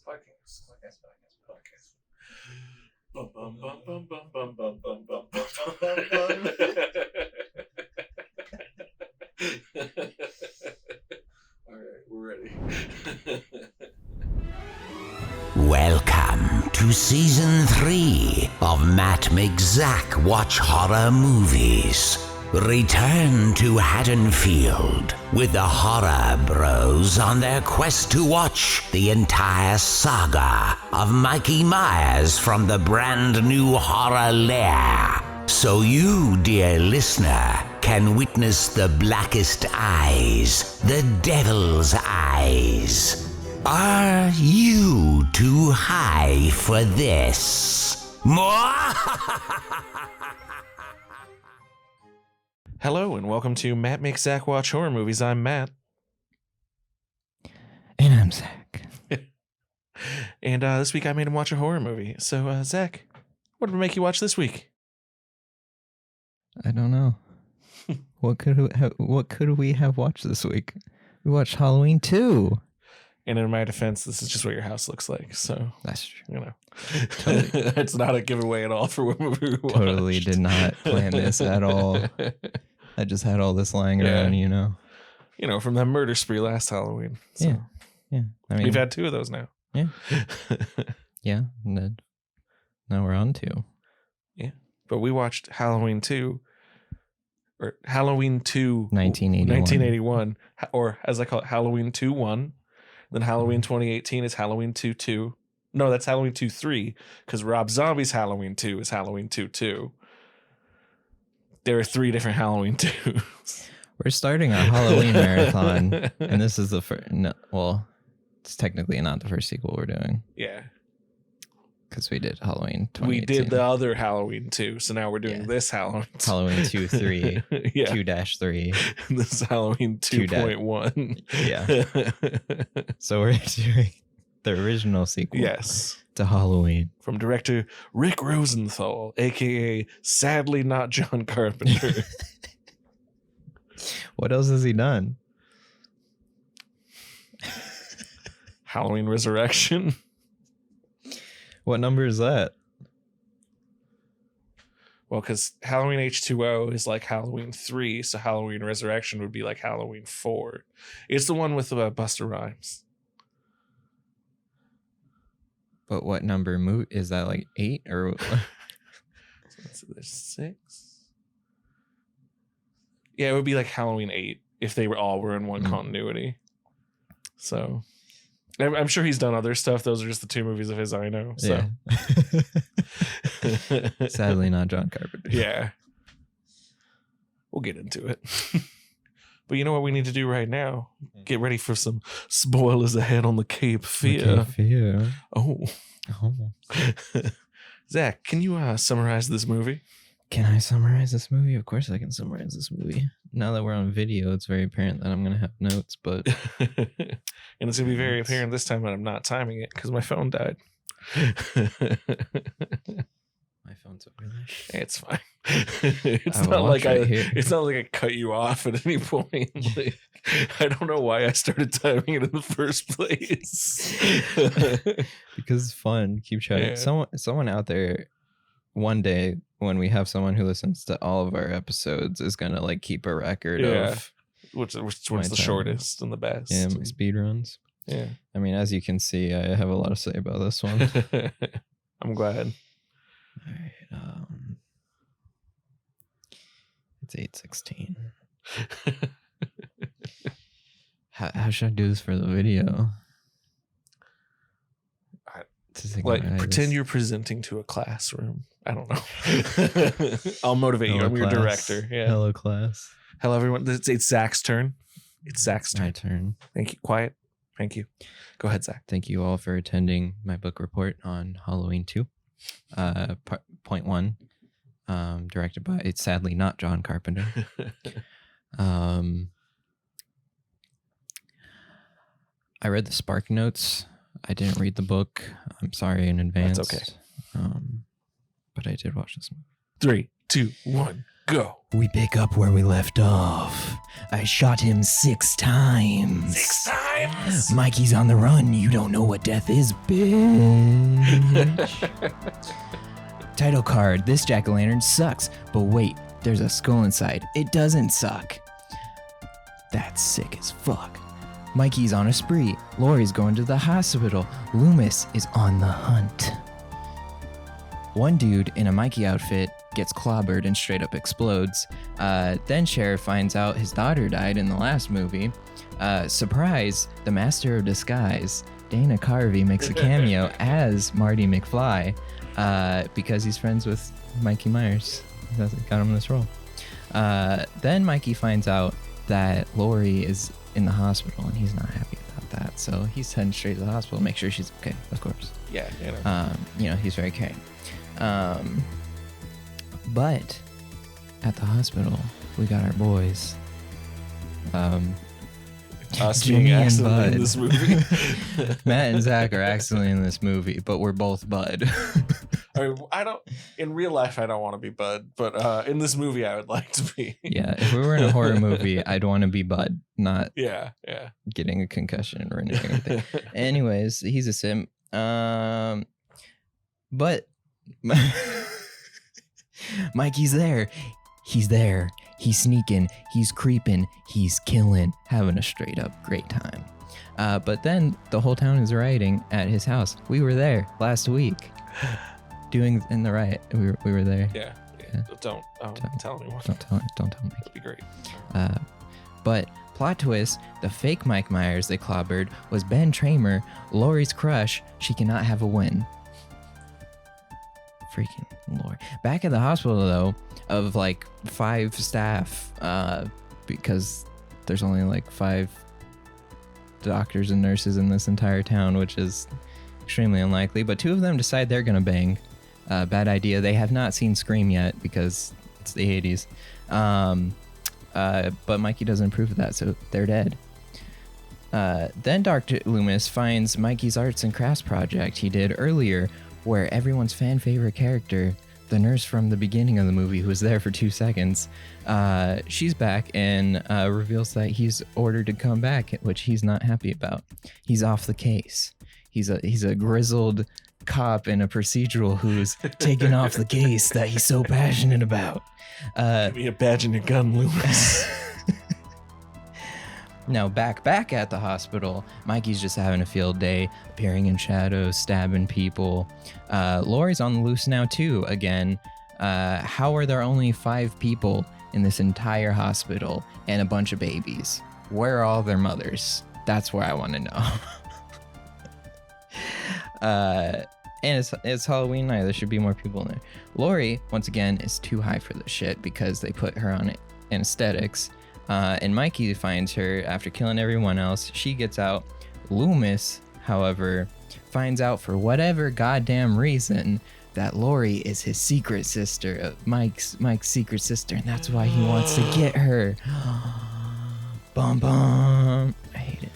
Podcast. Bum, bum, bum, bum, bum, bum, bum, bum, bum, bum, bum, bum. All right, we're ready. Welcome to Season 3 of Matt Zac Watch Horror Movies. Return to Haddonfield with the Horror Bros on their quest to watch the entire saga of Mikey Myers from the brand new horror lair. So you, dear listener, can witness the blackest eyes, the devil's eyes. Are you too high for this? Hello and welcome to Matt Makes Zac Watch Horror Movies. I'm Matt. And I'm Zac. And this week I made him watch a horror movie. So, Zac, what did make you watch this week? I don't know. What could we have watched this week? We watched Halloween 2. And in my defense, this is just what your house looks like. So That's true. You know, Totally. it's not a giveaway at all for what movie we watched. Totally did not plan this at all. I just had all this lying around, you know. You know, from that murder spree last Halloween. So. Yeah. I mean, We've had 2 of those now. Yeah. Yeah. Now we're on 2. Yeah. But we watched Halloween 2, or Halloween 2 1981, or as I call it, Halloween 2-1. Then Halloween 2018 is Halloween 2-2. No, that's Halloween 2-3, because Rob Zombie's Halloween 2 is Halloween 2-2. There are 3 different Halloween 2s. We're starting a Halloween marathon, and this is the first. No, well, it's technically not the first sequel we're doing. Yeah. Because we did Halloween 2018. We did the other Halloween 2, so now we're doing this Halloween 2. Halloween 2-3. Yeah. 2-3. This is Halloween 2.1. Yeah. So we're doing the original sequel. Yes. To Halloween. From director Rick Rosenthal, a.k.a. sadly not John Carpenter. What else has he done? Halloween Resurrection. What number is that? Well, because Halloween H2O is like Halloween 3, so Halloween Resurrection would be like Halloween 4. It's the one with Busta Rhymes. But what number movie is that? Like 8 or? So there's 6. Yeah, it would be like Halloween 8 if they were in one continuity. So I'm sure he's done other stuff. Those are just the 2 movies of his I know. So. Yeah. Sadly, not John Carpenter. Yeah. We'll get into it. But you know what we need to do right now? Get ready for some spoilers ahead on the Cape Fear. Cape Fear. Oh. Oh. Zac, can you summarize this movie? Can I summarize this movie? Of course I can summarize this movie. Now that we're on video, it's very apparent that I'm going to have notes, but... And it's going to be very apparent this time that I'm not timing it because my phone died. My phone's over there. It's fine. It's not like I cut you off at any point. Like, I don't know why I started timing it in the first place. Because it's fun. Keep track. Yeah. Someone out there one day when we have someone who listens to all of our episodes is gonna like keep a record of which one's the shortest and the best. Yeah, my speed runs. Yeah. I mean, as you can see, I have a lot to say about this one. I'm glad. All right. It's 8:16. How should I do this for the video? Pretend you're presenting to a classroom. I don't know. I'll motivate you. I'm your director. Yeah. Hello, class. Hello, everyone. It's Zac's turn. It's Zac's turn. My turn. Thank you. Quiet. Thank you. Go ahead, Zac. Thank you all for attending my book report on Halloween 2. Point 1. Directed by, sadly, not John Carpenter. I read the Spark Notes. I didn't read the book. I'm sorry in advance. That's okay. But I did watch this movie. 3, 2, 1, Go. We pick up where we left off. I shot him 6 times. 6 times. Mikey's on the run. You don't know what death is, bitch. Title card. This jack-o'-lantern sucks. But wait, there's a skull inside. It doesn't suck. That's sick as fuck. Mikey's on a spree. Laurie's going to the hospital. Loomis is on the hunt. One dude in a Mikey outfit gets clobbered and straight up explodes. Then Sheriff finds out his daughter died in the last movie. Surprise, the master of disguise, Dana Carvey, makes a cameo as Marty McFly because he's friends with Mikey Myers. That's what got him this role. Then Mikey finds out that Laurie is in the hospital and he's not happy about that. So he's heading straight to the hospital to make sure she's okay, of course. Yeah, he's very caring. But at the hospital, we got our boys. Us Jimmy being and accidentally Bud. in this movie. Matt and Zach are accidentally in this movie, but we're both Bud. I mean, in real life, I don't want to be Bud, but in this movie, I would like to be. Yeah, if we were in a horror movie, I'd want to be Bud, not Yeah. getting a concussion and ruining everything. Anyways, he's a simp. But Mikey's there. He's there. He's sneaking. He's creeping. He's killing. Having a straight up great time. But then the whole town is rioting at his house. We were there last week. Doing in the riot. We were there. Yeah. Don't tell anyone. Don't tell Mikey. That'd be great. But plot twist, the fake Mike Myers they clobbered was Ben Tramer, Laurie's crush. She cannot have a win. Freaking Lord. Back at the hospital, though, of like 5 staff, because there's only like 5 doctors and nurses in this entire town, which is extremely unlikely. But 2 of them decide they're going to bang. Bad idea. They have not seen Scream yet because it's the 80s. But Mikey doesn't approve of that, so they're dead. Then Dr. Loomis finds Mikey's arts and crafts project he did earlier, where everyone's fan favorite character, the nurse from the beginning of the movie who was there for 2 seconds, she's back and reveals that he's ordered to come back, which he's not happy about. He's off the case. He's a grizzled cop in a procedural who's taken off the case that he's so passionate about. Give me a badge and a gun, Loomis. Now, back at the hospital, Mikey's just having a field day, appearing in shadows, stabbing people. Laurie's on the loose now, too, again. How are there only 5 people in this entire hospital and a bunch of babies? Where are all their mothers? That's where I want to know. And it's Halloween night. There should be more people in there. Laurie, once again, is too high for this shit because they put her on anesthetics. And Mikey finds her after killing everyone else. She gets out. Loomis, however, finds out for whatever goddamn reason that Laurie is his secret sister, Mike's secret sister, and that's why he wants to get her. Bum bum. I hate it.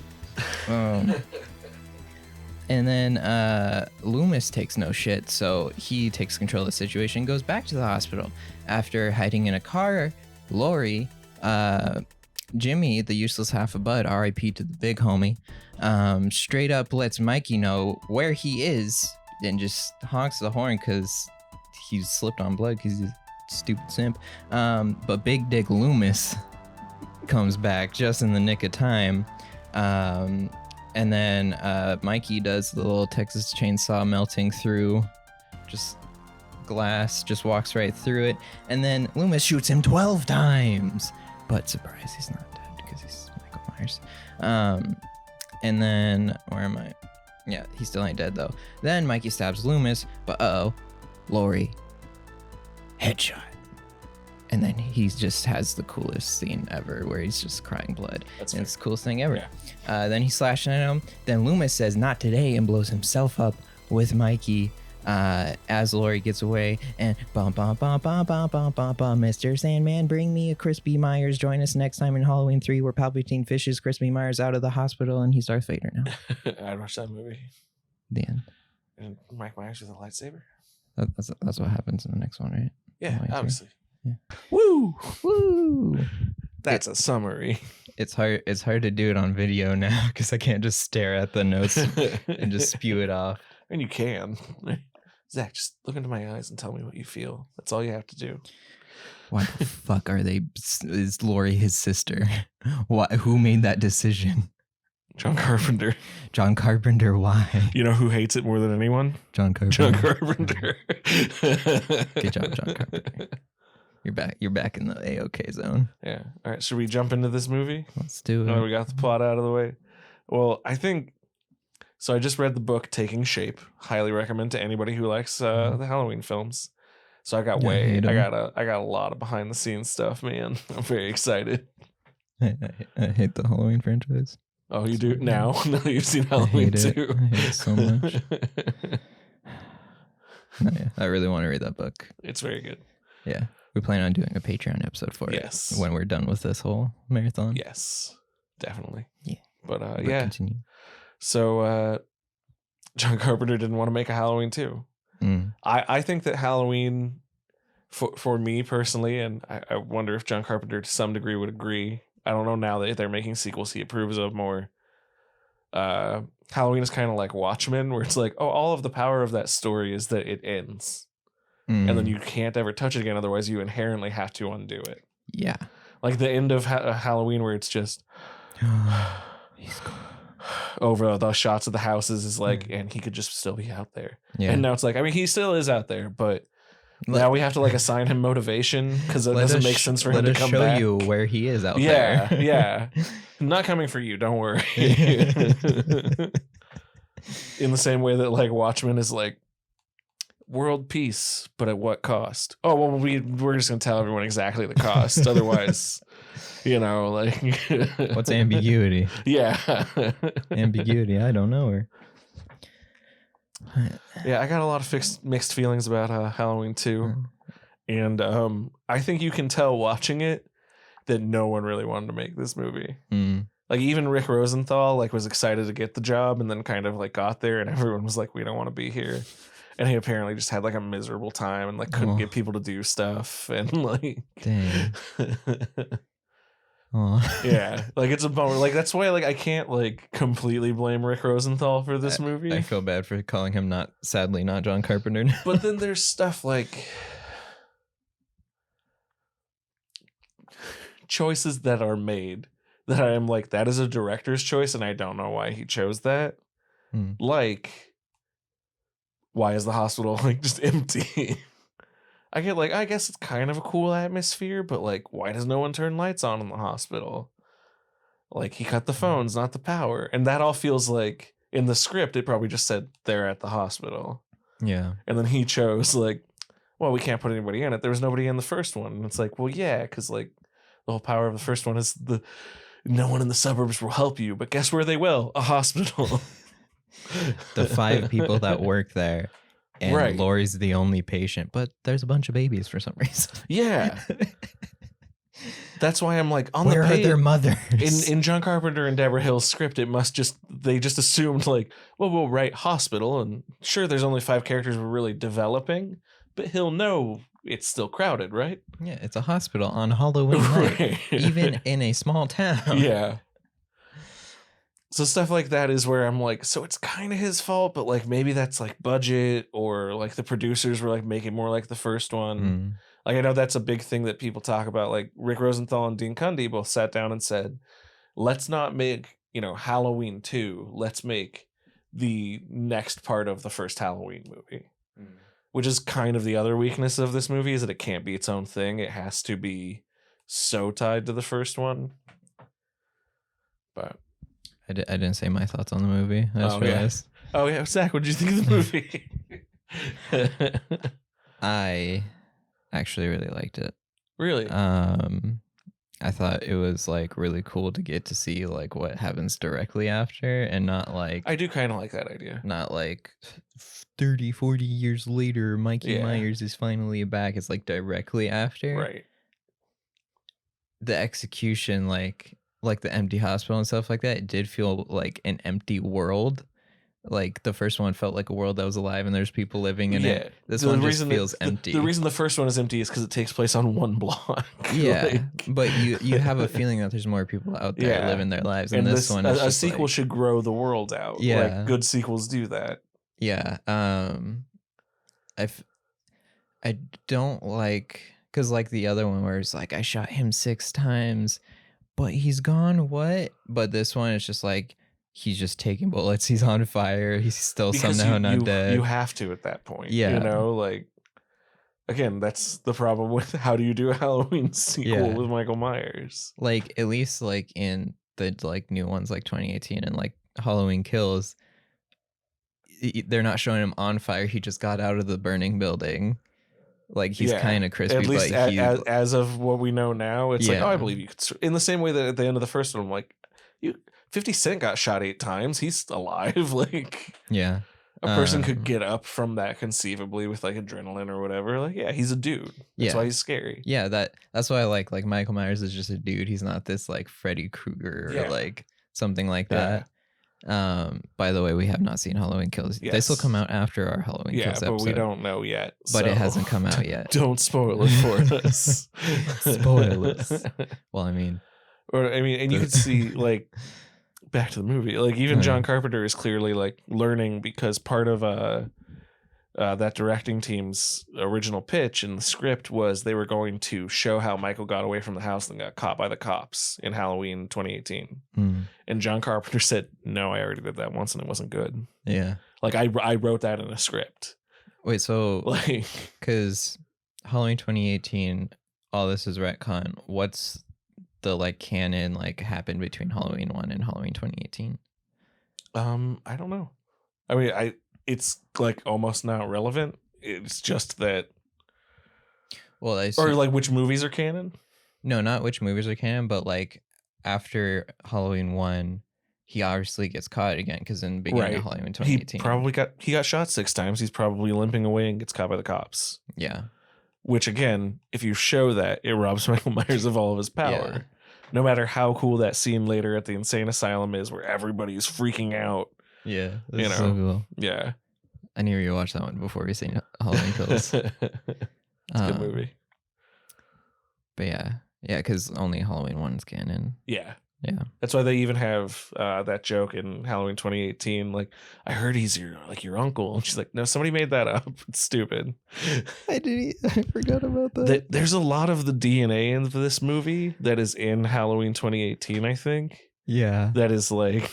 And then Loomis takes no shit, so he takes control of the situation and goes back to the hospital. After hiding in a car, Laurie, Jimmy, the useless half a Bud, R.I.P. to the big homie, straight up lets Mikey know where he is and just honks the horn because he's slipped on blood because he's a stupid simp. But Big Dick Loomis comes back just in the nick of time. And then Mikey does the little Texas chainsaw melting through just glass, just walks right through it. And then Loomis shoots him 12 times. But surprise, he's not dead because he's Michael Myers. And then, where am I? Yeah, he still ain't dead though. Then Mikey stabs Loomis, but Laurie, headshot. And then he just has the coolest scene ever where he's just crying blood. It's the coolest thing ever. Yeah. Then he's slashing at him. Then Loomis says, "Not today," and blows himself up with Mikey as Laurie gets away. And bum, bum, bum, bum, bum, bum, bum, bum, Mr. Sandman, bring me a Crispy Myers. Join us next time in Halloween 3 where Palpatine fishes Crispy Myers out of the hospital and he's Darth Vader now. I'd watch that movie. The end. And Mike Myers with a lightsaber? That's what happens in the next one, right? Yeah, obviously. Woo! Woo! That's a summary. It's hard to do it on video now because I can't just stare at the notes and just spew it off. And you can. Zach, just look into my eyes and tell me what you feel. That's all you have to do. Why the fuck are they? Is Lori his sister? Why? Who made that decision? John Carpenter. John Carpenter. Why? You know who hates it more than anyone? John Carpenter. John Carpenter. Good job, John Carpenter. You're back in the A-OK zone. Yeah. All right. Should we jump into this movie? Let's do it. Now that we got the plot out of the way. Well, I think so. I just read the book Taking Shape. Highly recommend to anybody who likes the Halloween films. So I got I got a lot of behind the scenes stuff, man. I'm very excited. I hate the Halloween franchise. Oh, you do now? Now you've seen Halloween too. I hate it so much. No, yeah, I really want to read that book. It's very good. Yeah. We plan on doing a Patreon episode for it when we're done with this whole marathon. Yes, definitely. Yeah. But yeah. Continue. So John Carpenter didn't want to make a Halloween 2. I think that Halloween, for me personally, and I wonder if John Carpenter to some degree would agree. I don't know now that they're making sequels he approves of more. Halloween is kind of like Watchmen, where it's like, oh, all of the power of that story is that it ends. And then you can't ever touch it again. Otherwise, you inherently have to undo it. Yeah. Like the end of Halloween where it's just He's gone. Over the shots of the houses is like, and he could just still be out there. Yeah. And now it's like, I mean, he still is out there, but now we have to like assign him motivation because it doesn't make sense for him to come back. Let us show you where he is out there. Yeah. I'm not coming for you. Don't worry. In the same way that like Watchmen is like, world peace, but at what cost? Oh, well, we're just gonna tell everyone exactly the cost. Otherwise, like what's ambiguity? Yeah. Ambiguity. I don't know her. Yeah, I got a lot of mixed feelings about Halloween 2. And I think you can tell watching it that no one really wanted to make this movie. Like even Rick Rosenthal was excited to get the job and then kind of like got there and everyone was like, we don't want to be here. And he apparently just had like a miserable time and like couldn't get people to do stuff and like dang. Yeah, like it's a bummer. Like that's why like I can't like completely blame Rick Rosenthal for this movie. I feel bad for calling him sadly not John Carpenter. But then there's stuff like choices that are made that I am like, that is a director's choice and I don't know why he chose that. Like, why is the hospital like just empty? I get like, I guess it's kind of a cool atmosphere, but like, why does no one turn lights on in the hospital? Like, he cut the phones, not the power. And that all feels like in the script, it probably just said they're at the hospital. Yeah. And then he chose like, well, we can't put anybody in it. There was nobody in the first one. And it's like, well, yeah, because like the whole power of the first one is no one in the suburbs will help you. But guess where they will? A hospital. The 5 people that work there. And Lori's the only patient, but there's a bunch of babies for some reason. Yeah. That's why I'm like, on where the page, are their mothers? In John Carpenter and Deborah Hill's script, they just assumed like, well, we'll write hospital, and sure, there's only 5 characters we're really developing, but he'll know it's still crowded, right? Yeah, it's a hospital on Halloween night, even in a small town. Yeah. So stuff like that is where I'm like, so it's kind of his fault, but like maybe that's like budget or like the producers were like making more like the first one. Like I know that's a big thing that people talk about. Like Rick Rosenthal and Dean Cundey both sat down and said, let's not make, Halloween 2. Let's make the next part of the first Halloween movie. Which is kind of the other weakness of this movie is that it can't be its own thing. It has to be so tied to the first one. But I didn't say my thoughts on the movie. I just realized. Yeah. Oh, yeah. Zach, what did you think of the movie? I actually really liked it. Really? I thought it was like really cool to get to see like what happens directly after and not like... I do kind of like that idea. Not like 30, 40 years later, Mikey Myers is finally back. It's like directly after. Right. The execution, like the empty hospital and stuff like that, it did feel like an empty world, Like the first one felt like a world that was alive and there's people living in it. This The one just reason feels empty. The reason the first one is empty is because it takes place on one block. Yeah, Like, but you have a feeling that there's more people out there Yeah. living their lives, and and this one is a just sequel like, should grow the world out. Yeah. Like good sequels do that. yeah. I don't like, because like the other one where it's like I shot him 6 times, but he's gone. What? But this one is just like he's just taking bullets. He's on fire. He's still Because somehow not dead. you have to at that point. Yeah. You know, like again, that's the problem with how do you do a Halloween sequel Yeah. with Michael Myers? Like at least like in the like new ones like 2018 and like Halloween Kills, they're not showing him on fire. He just got out of the burning building. Like he's kind of crispy. At least but as of what we know now, it's like, Yeah. oh, I believe you could. In the same way that at the end of the first one, I'm like, 50 Cent got shot 8 times. He's alive. Like yeah. a person could get up from that conceivably with like adrenaline or whatever. Like, yeah, he's a dude. That's Yeah. why he's scary. Yeah, that's why I like Michael Myers is just a dude. He's not this like Freddy Krueger or Yeah. like something like Yeah. that. By the way, we have not seen Halloween Kills. They still Yes. come out after our Halloween Yeah, Kills but episode. we don't know yet. But it so hasn't come out yet. Don't spoil it for us. Spoilers. Well, I mean, and you could see like back to the movie, like even Yeah. John Carpenter is clearly like learning because part of that directing team's original pitch in the script was they were going to show how Michael got away from the house and got caught by the cops in Halloween 2018. And John Carpenter said, no, I already did that once and it wasn't good. yeah. Like I wrote that in a script. Wait, so Like because Halloween 2018, all this is retcon. What's the like canon like happened between Halloween 1 and Halloween 2018? I don't know. I mean, it's like almost not relevant. It's just that, Well, or like which movies are canon. no, not which movies are canon, but like after Halloween 1, he obviously gets caught again because in the beginning of Halloween 2018, He got shot 6 times. He's probably limping away and gets caught by the cops. yeah, Which again, if you show that, it robs Michael Myers of all of his power. Yeah. No matter how cool that scene later at the insane asylum is, where everybody's freaking out. yeah, You know. so cool. Yeah, I need to rewatch that one before we see Halloween Kills. it's a good movie. But yeah, because only Halloween 1 is canon. Yeah. Yeah. That's why they even have that joke in Halloween 2018. Like, I heard he's your uncle. And she's like, no, somebody made that up. It's stupid. I forgot about that. There's a lot of the DNA in this movie that is in Halloween 2018, I think. Yeah. That is like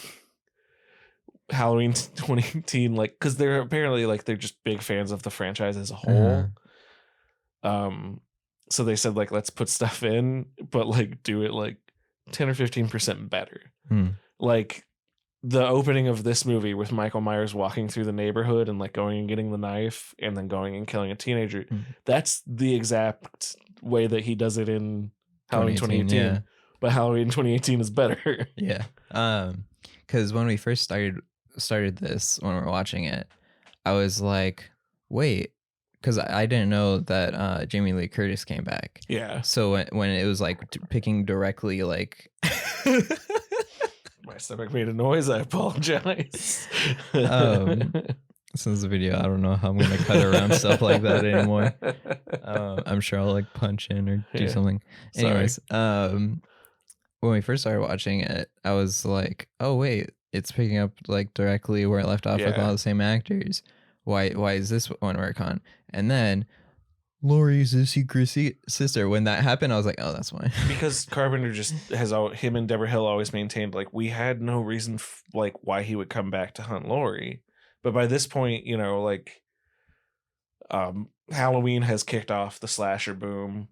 Halloween 2018, like, because they're apparently like they're just big fans of the franchise as a whole. So they said like, let's put stuff in, but like do it like 10 or 15% better. Like the opening of this movie with Michael Myers walking through the neighborhood and like going and getting the knife and then going and killing a teenager. That's the exact way that he does it in Halloween 2018. Yeah. But Halloween 2018 is better. Yeah. Because when we first started this, when we were watching it, I was like, wait, because I didn't know that Jamie Lee Curtis came back. Yeah. So when it was like picking directly like My stomach made a noise. I apologize. since the video, I don't know how I'm gonna cut around stuff like that anymore. I'm sure I'll like punch in or do something. Sorry. Anyways, when we first started watching it, I was like, oh wait, it's picking up like directly where it left off with all the same actors. Why is this one work on? And then Laurie's a secret sister. When that happened, I was like, oh, that's why. Because Carpenter just has him and Deborah Hill always maintained like we had no reason like why he would come back to hunt Laurie. But by this point, you know, like Halloween has kicked off the slasher boom.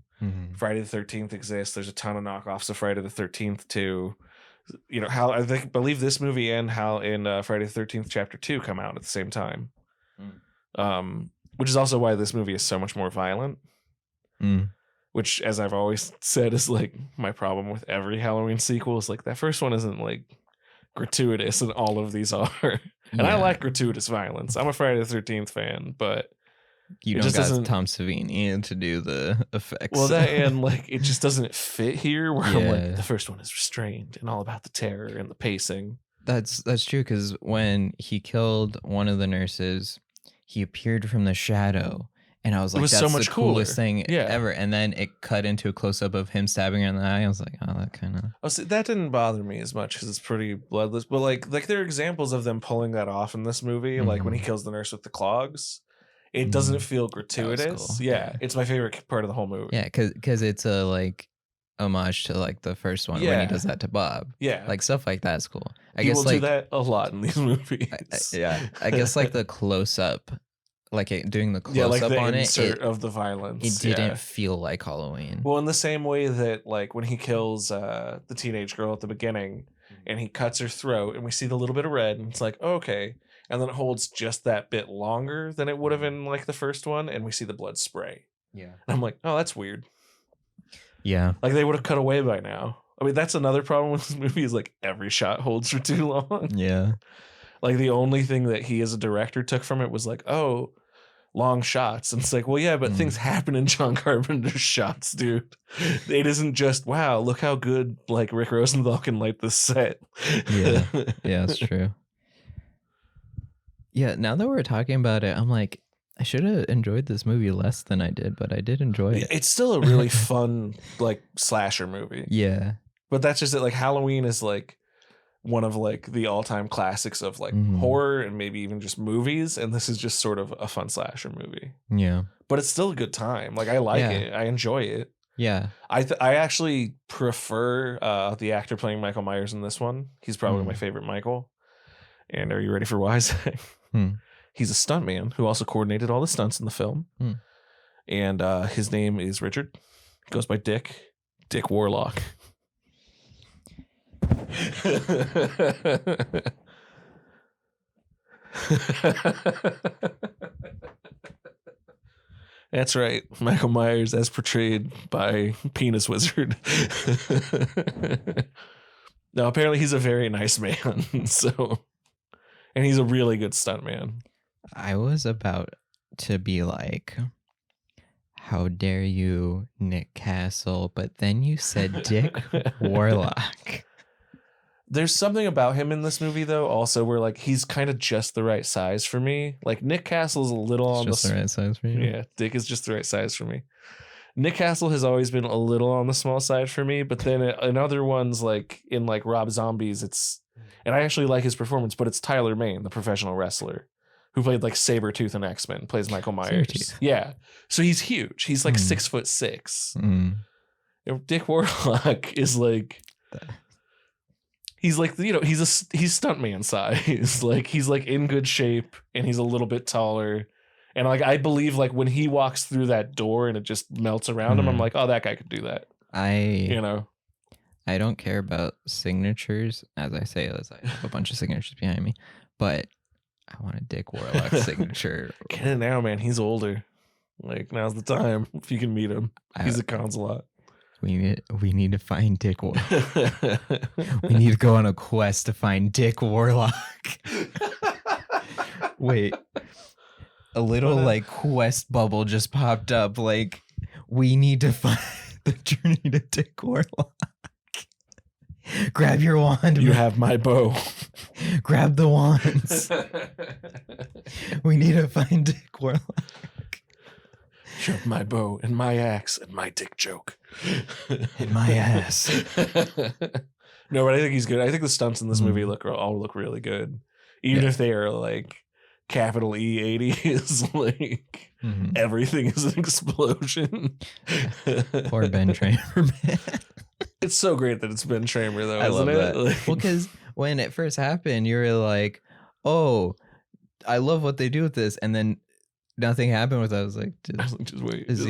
Friday the 13th exists. There's a ton of knockoffs of Friday the 13th too. You know, believe this movie and Friday the 13th Chapter 2 come out at the same time. Which is also why this movie is so much more violent. Which, as I've always said, is like my problem with every Halloween sequel. Is like that first one isn't like gratuitous, and all of these are. And I like gratuitous violence. I'm a Friday the 13th fan, but you don't got Tom Savini to do the effects. Well, that and like it just doesn't fit here. Where I'm Yeah. like, the first one is restrained and all about the terror and the pacing. That's true, because when he killed one of the nurses, he appeared from the shadow, and I was like, was "That's so the much coolest cooler. thing Yeah. ever." And then it cut into a close up of him stabbing her in the eye. I was like, "Oh, that kind of." Oh, see, that didn't bother me as much because it's pretty bloodless. But like there are examples of them pulling that off in this movie. Like when he kills the nurse with the clogs, it doesn't feel gratuitous. cool. Yeah, it's my favorite part of the whole movie. Yeah, because it's a like homage to like the first one when Yeah. he does that to Bob. Yeah, Like stuff like that's cool. I he guess will like do that a lot in these movies. I guess like the close up, like doing the close like up the on insert it of the violence. it didn't feel like Halloween. Well, in the same way that like when he kills the teenage girl at the beginning and he cuts her throat and we see the little bit of red and it's like, oh, okay. And then it holds just that bit longer than it would have in like the first one and we see the blood spray. Yeah. And I'm like, oh, that's weird. Yeah. Like they would have cut away by now. I mean, that's another problem with this movie is like every shot holds for too long. Yeah. Like the only thing that he as a director took from it was like, oh, long shots. And it's like, well, yeah, but things happen in John Carpenter's shots, dude. It isn't just, wow, look how good like Rick Rosenthal can light this set. Yeah. Yeah, that's true. Yeah, now that we're talking about it, I'm like, I should have enjoyed this movie less than I did, but I did enjoy it. It's still a really fun like slasher movie. Yeah. But that's just it. Like Halloween is like one of like the all-time classics of like horror and maybe even just movies, and this is just sort of a fun slasher movie. Yeah. But it's still a good time. Like I like it. I enjoy it. Yeah. I actually prefer the actor playing Michael Myers in this one. He's probably my favorite Michael. And are you ready for why, Zach? He's a stuntman who also coordinated all the stunts in the film. And his name is Richard. He goes by Dick Warlock. That's right. Michael Myers as portrayed by Penis Wizard. Now, apparently he's a very nice man. And he's a really good stuntman. I was about to be like, how dare you, Nick Castle? But then you said Dick Warlock. There's something about him in this movie, though, also where like he's kind of just the right size for me. Like Nick Castle's a little on just the right size for you. Yeah, Dick is just the right size for me. Nick Castle has always been a little on the small side for me, but then in other ones, like in like Rob Zombie's, and I actually like his performance, but it's Tyler Mane, the professional wrestler, who played like Sabretooth in X-Men, plays Michael Myers. Sabretooth. Yeah. So he's huge. He's like 6'6". Dick Warlock is like, he's like, he's stuntman size. Like he's like in good shape and he's a little bit taller. And like, I believe like when he walks through that door and it just melts around him, I'm like, oh, that guy could do that. I don't care about signatures, as I say, as I have a bunch of signatures behind me, but I want a Dick Warlock signature. Get it now, man. He's older. Like now's the time if you can meet him. He's a consulate. We need to find Dick Warlock. We need to go on a quest to find Dick Warlock. Wait, a little like quest bubble just popped up. Like, we need to find the journey to Dick Warlock. Grab your wand. You have my bow. Grab the wands. We need to find Dick Warlock. Shove my bow and my axe and my dick joke. In my ass. No, but I think he's good. I think the stunts in this movie all look really good. Even if they are like capital E80s, like everything is an explosion. Poor Ben Tramer, man. It's so great that it's Ben Tramer, though. I love that. Like, well, because when it first happened, you were like, "Oh, I love what they do with this," and then nothing happened with it. I was like, just wait. Is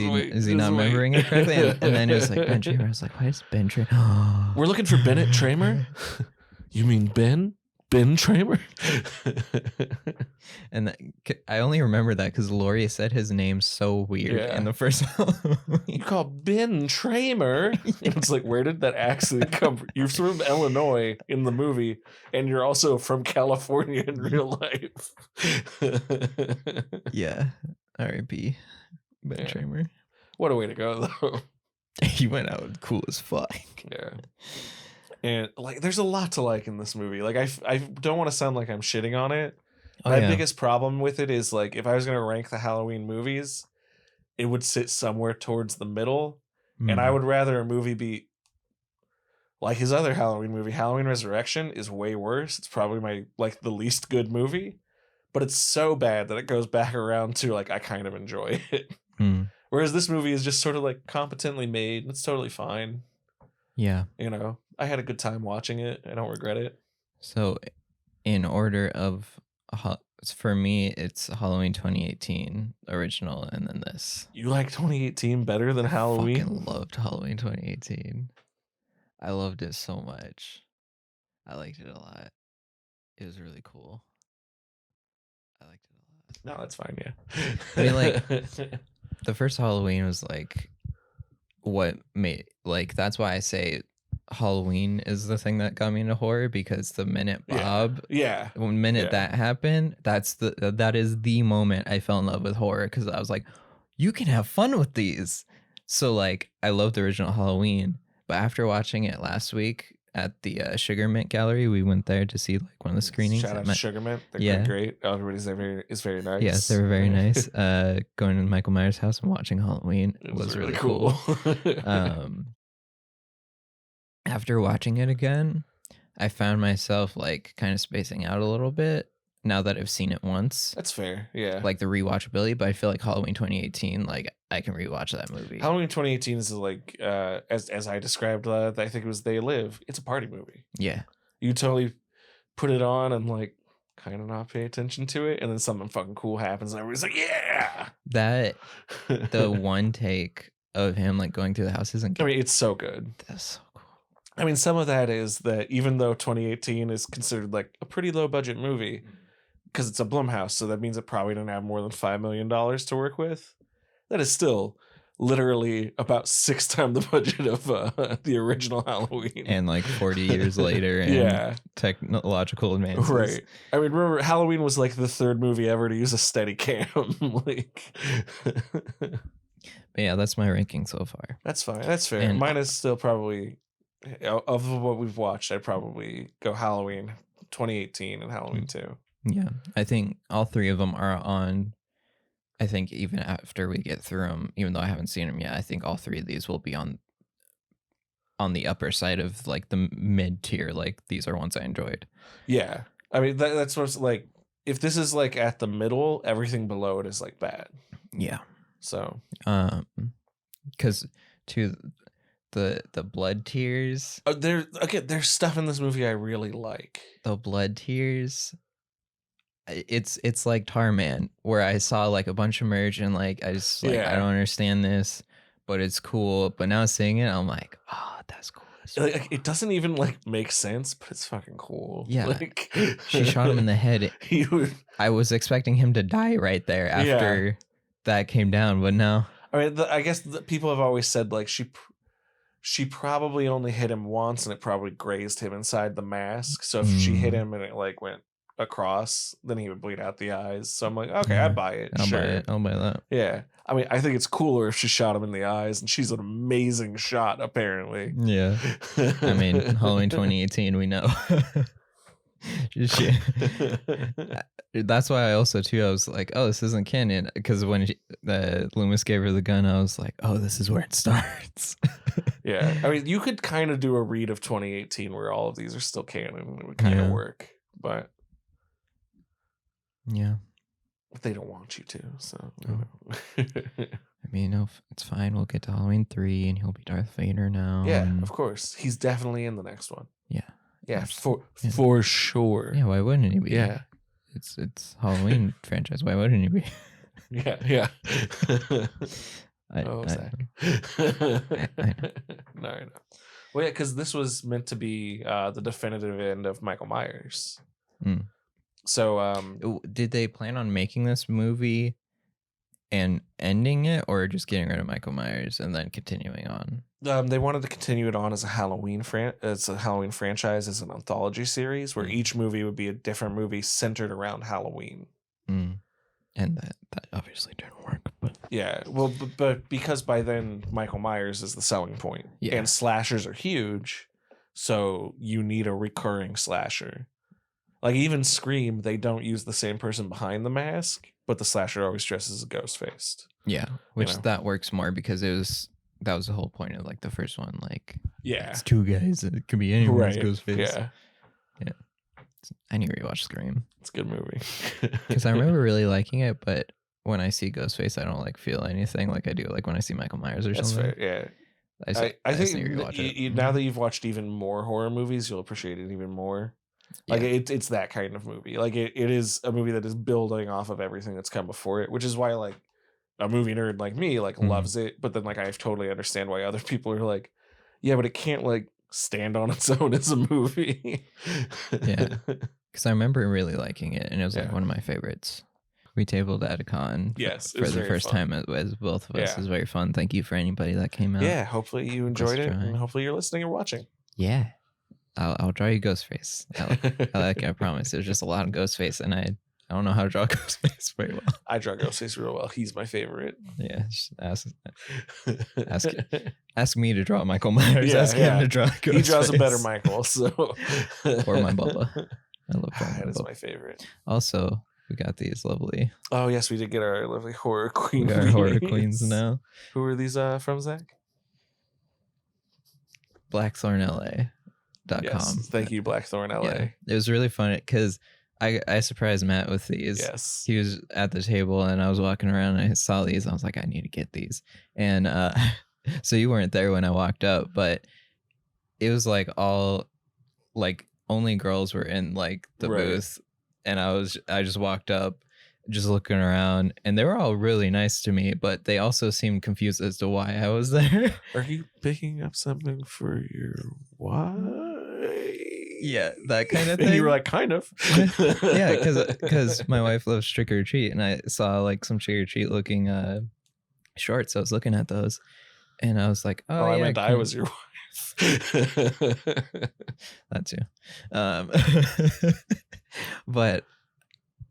he not remembering it correctly? And then it was like Ben Tramer. I was like, why is Ben Tramer? We're looking for Bennett Tramer. You mean Ben Tramer? And I only remember that because Laurie said his name so weird in the first movie. You call Ben Tramer? And it's like, where did that accent come from? You're from Illinois in the movie, and you're also from California in real life. Yeah. R.I.P. Ben Tramer. What a way to go, though. He went out cool as fuck. Yeah. And like, there's a lot to like in this movie. Like, I don't want to sound like I'm shitting on it. Oh, My yeah. biggest problem with it is like, if I was going to rank the Halloween movies, it would sit somewhere towards the middle. And I would rather a movie be like his other Halloween movie, Halloween Resurrection, is way worse. It's probably my like the least good movie, but it's so bad that it goes back around to like I kind of enjoy it. Whereas this movie is just sort of like competently made. And it's totally fine. Yeah. You know, I had a good time watching it. I don't regret it. So, in order of for me, it's Halloween 2018 original, and then this. You like 2018 better than Halloween? I fucking loved Halloween 2018. I loved it so much. I liked it a lot. It was really cool. I liked it a lot. No, that's fine. Yeah. I mean, like, the first Halloween was like what made, like, that's why I say Halloween is the thing that got me into horror, because the minute Bob, that happened, that is the moment I fell in love with horror, because I was like, you can have fun with these. So like, I love the original Halloween, but after watching it last week at the Sugar Mint Gallery, we went there to see like one of the screenings. Shout out to Sugar Mint. They're great. Everybody's there is very nice. Yes, they were very nice. Going to Michael Myers' house and watching Halloween was really cool. After watching it again, I found myself like kind of spacing out a little bit now that I've seen it once. That's fair. Yeah. Like the rewatchability, but I feel like Halloween 2018, like I can rewatch that movie. Halloween 2018 is like, as I described, I think it was They Live. It's a party movie. Yeah. You totally put it on and like kind of not pay attention to it, and then something fucking cool happens and everybody's like, yeah. That, the one take of him like going through the houses and I mean, it's so good. That's so cool. I mean, some of that is that even though 2018 is considered like a pretty low budget movie, because it's a Blumhouse, so that means it probably didn't have more than $5 million to work with. That is still literally about 6 times the budget of the original Halloween. And like 40 years later, and technological advances. Right. I mean, remember, Halloween was like the 3rd movie ever to use a Steadicam. Like, but yeah, that's my ranking so far. That's fine. That's fair. And mine is still probably, of what we've watched, I'd probably go Halloween 2018 and Halloween 2. Yeah, I think all 3 of them are on. I think even after we get through them, even though I haven't seen them yet, I think all 3 of these will be on the upper side of like the mid tier. Like, these are ones I enjoyed. Yeah, I mean that's what's like. If this is like at the middle, everything below it is like bad. Yeah. So, because to the blood tears. There's stuff in this movie I really like. The blood tears. It's like Tarman, where I saw like a bunch of merch and like I just like I don't understand this, but it's cool. But now seeing it, I'm like, oh, that's cool. Like, it doesn't even like make sense, but it's fucking cool. Yeah, like, she shot him in the head. I was expecting him to die right there after that came down, but no. I mean, I guess people have always said like she probably only hit him once, and it probably grazed him inside the mask. So if she hit him and it like went across, then he would bleed out the eyes. So I'm like, okay, I buy it. I'll buy that. Yeah. I mean, I think it's cooler if she shot him in the eyes, and she's an amazing shot, apparently. Yeah. I mean, Halloween 2018, we know. That's why I also too, I was like, oh, this isn't canon, because when Loomis gave her the gun, I was like, oh, this is where it starts. Yeah. I mean, you could kind of do a read of 2018 where all of these are still canon. It would kind of work, but yeah, but they don't want you to, so I mean, no, it's fine. We'll get to Halloween 3 and he'll be Darth Vader now. Yeah, of course. He's definitely in the next one. Yeah, for sure. Yeah, why wouldn't he be? Yeah. It's Halloween franchise. Why wouldn't he be? Yeah. Zach. I know. Well, yeah, because this was meant to be the definitive end of Michael Myers. So, did they plan on making this movie and ending it, or just getting rid of Michael Myers and then continuing on? They wanted to continue it on as a Halloween franchise, as an anthology series where each movie would be a different movie centered around Halloween. And that obviously didn't work. But yeah, well, but because by then Michael Myers is the selling point, and slashers are huge, So you need a recurring slasher. Like even Scream, they don't use the same person behind the mask, but the slasher always dresses as ghost-faced. Yeah, which You know? that works more because that was the whole point of like the first one. Like, Yeah. it's two guys. It could be anyone's Right. ghost face. Yeah. I need to rewatch Scream It's a good movie. because I remember really liking it, but when I see Ghostface, I don't like feel anything like I do like when I see Michael Myers or That's something. fair. Yeah. I I just think need to rewatch it. now that you've watched even more horror movies, you'll appreciate it even more. Like Yeah. it's that kind of movie. Like it is a movie that is building off of everything that's come before it, which is why like a movie nerd like me like Mhm. loves it. But then like I totally understand why other people are like, yeah, but it can't like stand on its own as a movie. Yeah. Because I remember really liking it, and it was like Yeah. one of my favorites. We tabled at a con Yes, it for was the very first fun. time as both of us. Yeah. It was very fun. Thank you for anybody that came out. Yeah, hopefully you enjoyed it, try. and hopefully you're listening and watching. Yeah. I'll draw you Ghostface. I like it, I promise. There's just a lot of Ghostface, and I don't know how to draw Ghostface very well. I draw Ghostface real well. He's my favorite. Yeah, just ask me to draw Michael Myers. Yeah, ask him yeah. to draw Ghostface. He draws a better Michael, so Or my Bubba. I love drawing that my is Bubba. my favorite. Also, we got these lovely Oh yes, we did get our lovely horror queen. we got our horror beanies. queens now. Who are these from, Zach? BlackthornLA.com. Yes, thank you, Blackthorn LA. Yeah, it was really fun because I surprised Matt with these. Yes. He was at the table and I was walking around and I saw these. I was like, I need to get these. And so you weren't there when I walked up, but it was like all like only girls were in like the Right. booth, and I just walked up just looking around, and they were all really nice to me, but they also seemed confused as to why I was there. Are you picking up something for your wife? Yeah, that kind of And you thing. were like, kind of. Yeah, because my wife loves trick or treat, and I saw like some trick or treat looking shorts. I was looking at those, and I was like, oh, I yeah, meant I was your wife. that too. But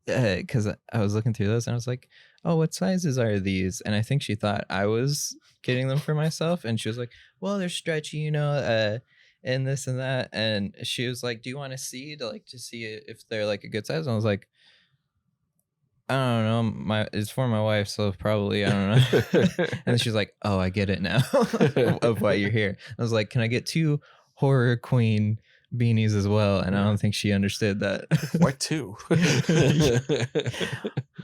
because I was looking through those and I was like, oh, what sizes are these? And I think she thought I was getting them for myself, and she was like, well, they're stretchy, and this and that. And she was like, do you want to see to see if they're like a good size? And I was like, I don't know, it's for my wife, so probably I don't know. And then she's like, oh, I get it now of why you're here. I was like, can I get 2 horror queen beanies as well? And I don't think she understood that. Why 2?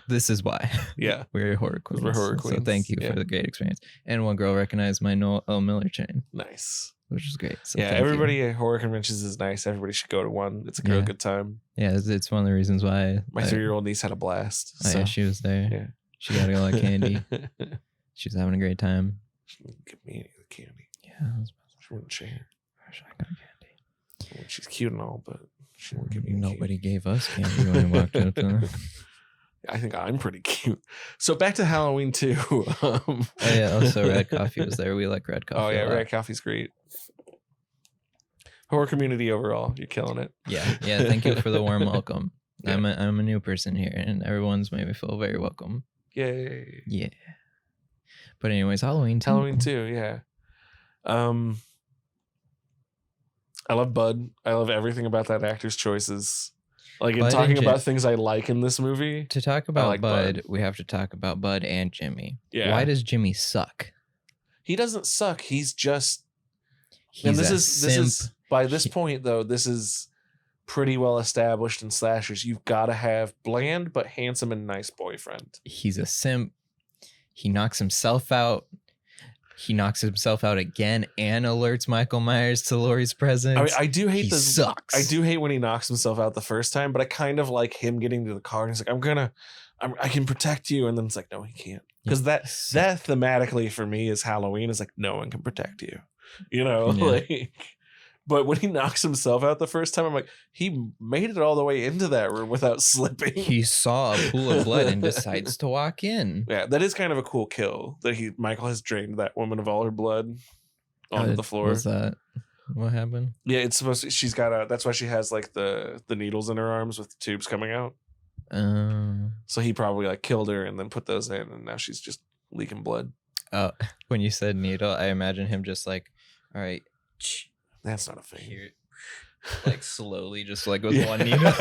This is why. Yeah. We're horror queens. We're horror So queens, thank you yeah. for the great experience. And one girl recognized my Noel Miller chain, Nice. which is great. So Yeah, thank you. everybody at horror conventions is nice. Everybody should go to one. It's a real Yeah. good time. Yeah, it's one of the reasons why My 3-year-old niece had a blast. Oh, So. yeah, she was there. Yeah. She got a lot of candy. She was having a great time. She didn't give me any of the candy. Yeah, it was She wouldn't share. shotgun candy. Well, she's cute and all, but she wouldn't give me any Nobody candy. gave us candy when we walked up to her. I think I'm pretty cute. So back to Halloween 2. Oh, yeah, also Red Coffee was there. We like Red Coffee. Oh yeah, a lot. Red Coffee's great. Horror community overall, you're killing it. Yeah. Thank you for the warm welcome. Yeah. I'm a new person here, and everyone's made me feel very welcome. Yay. Yeah. But anyways, Halloween 2. Halloween 2, yeah. I love Bud. I love everything about that actor's choices. Like in Bud talking and about Jim. things I like in this movie. To talk about like Bud, Bud. we have to talk about Bud and Jimmy. Yeah. Why does Jimmy suck? He doesn't suck. He's just He's and this a is by this He- point though, this is pretty well established in slashers. You've got to have bland but handsome and nice boyfriend. He's a simp. He knocks himself out. He knocks himself out again and alerts Michael Myers to Laurie's presence. I mean, I do hate He this. sucks. I do hate when he knocks himself out the first time, but I kind of like him getting to the car and he's like, I can protect you. And then it's like, no, he can't. Because that thematically for me is Halloween is like, no one can protect you. You know, Yeah. like, but when he knocks himself out the first time, I'm like, he made it all the way into that room without slipping. He saw a pool of blood and decides to walk in. Yeah, that is kind of a cool kill that Michael has drained that woman of all her blood onto the floor. Was that what happened? Yeah, it's supposed to, she's got that's why she has like the needles in her arms with the tubes coming out. So he probably like killed her and then put those in, and now she's just leaking blood. When you said needle, I imagine him just like, all right, That's not a thing. here, like slowly, just like with one needle.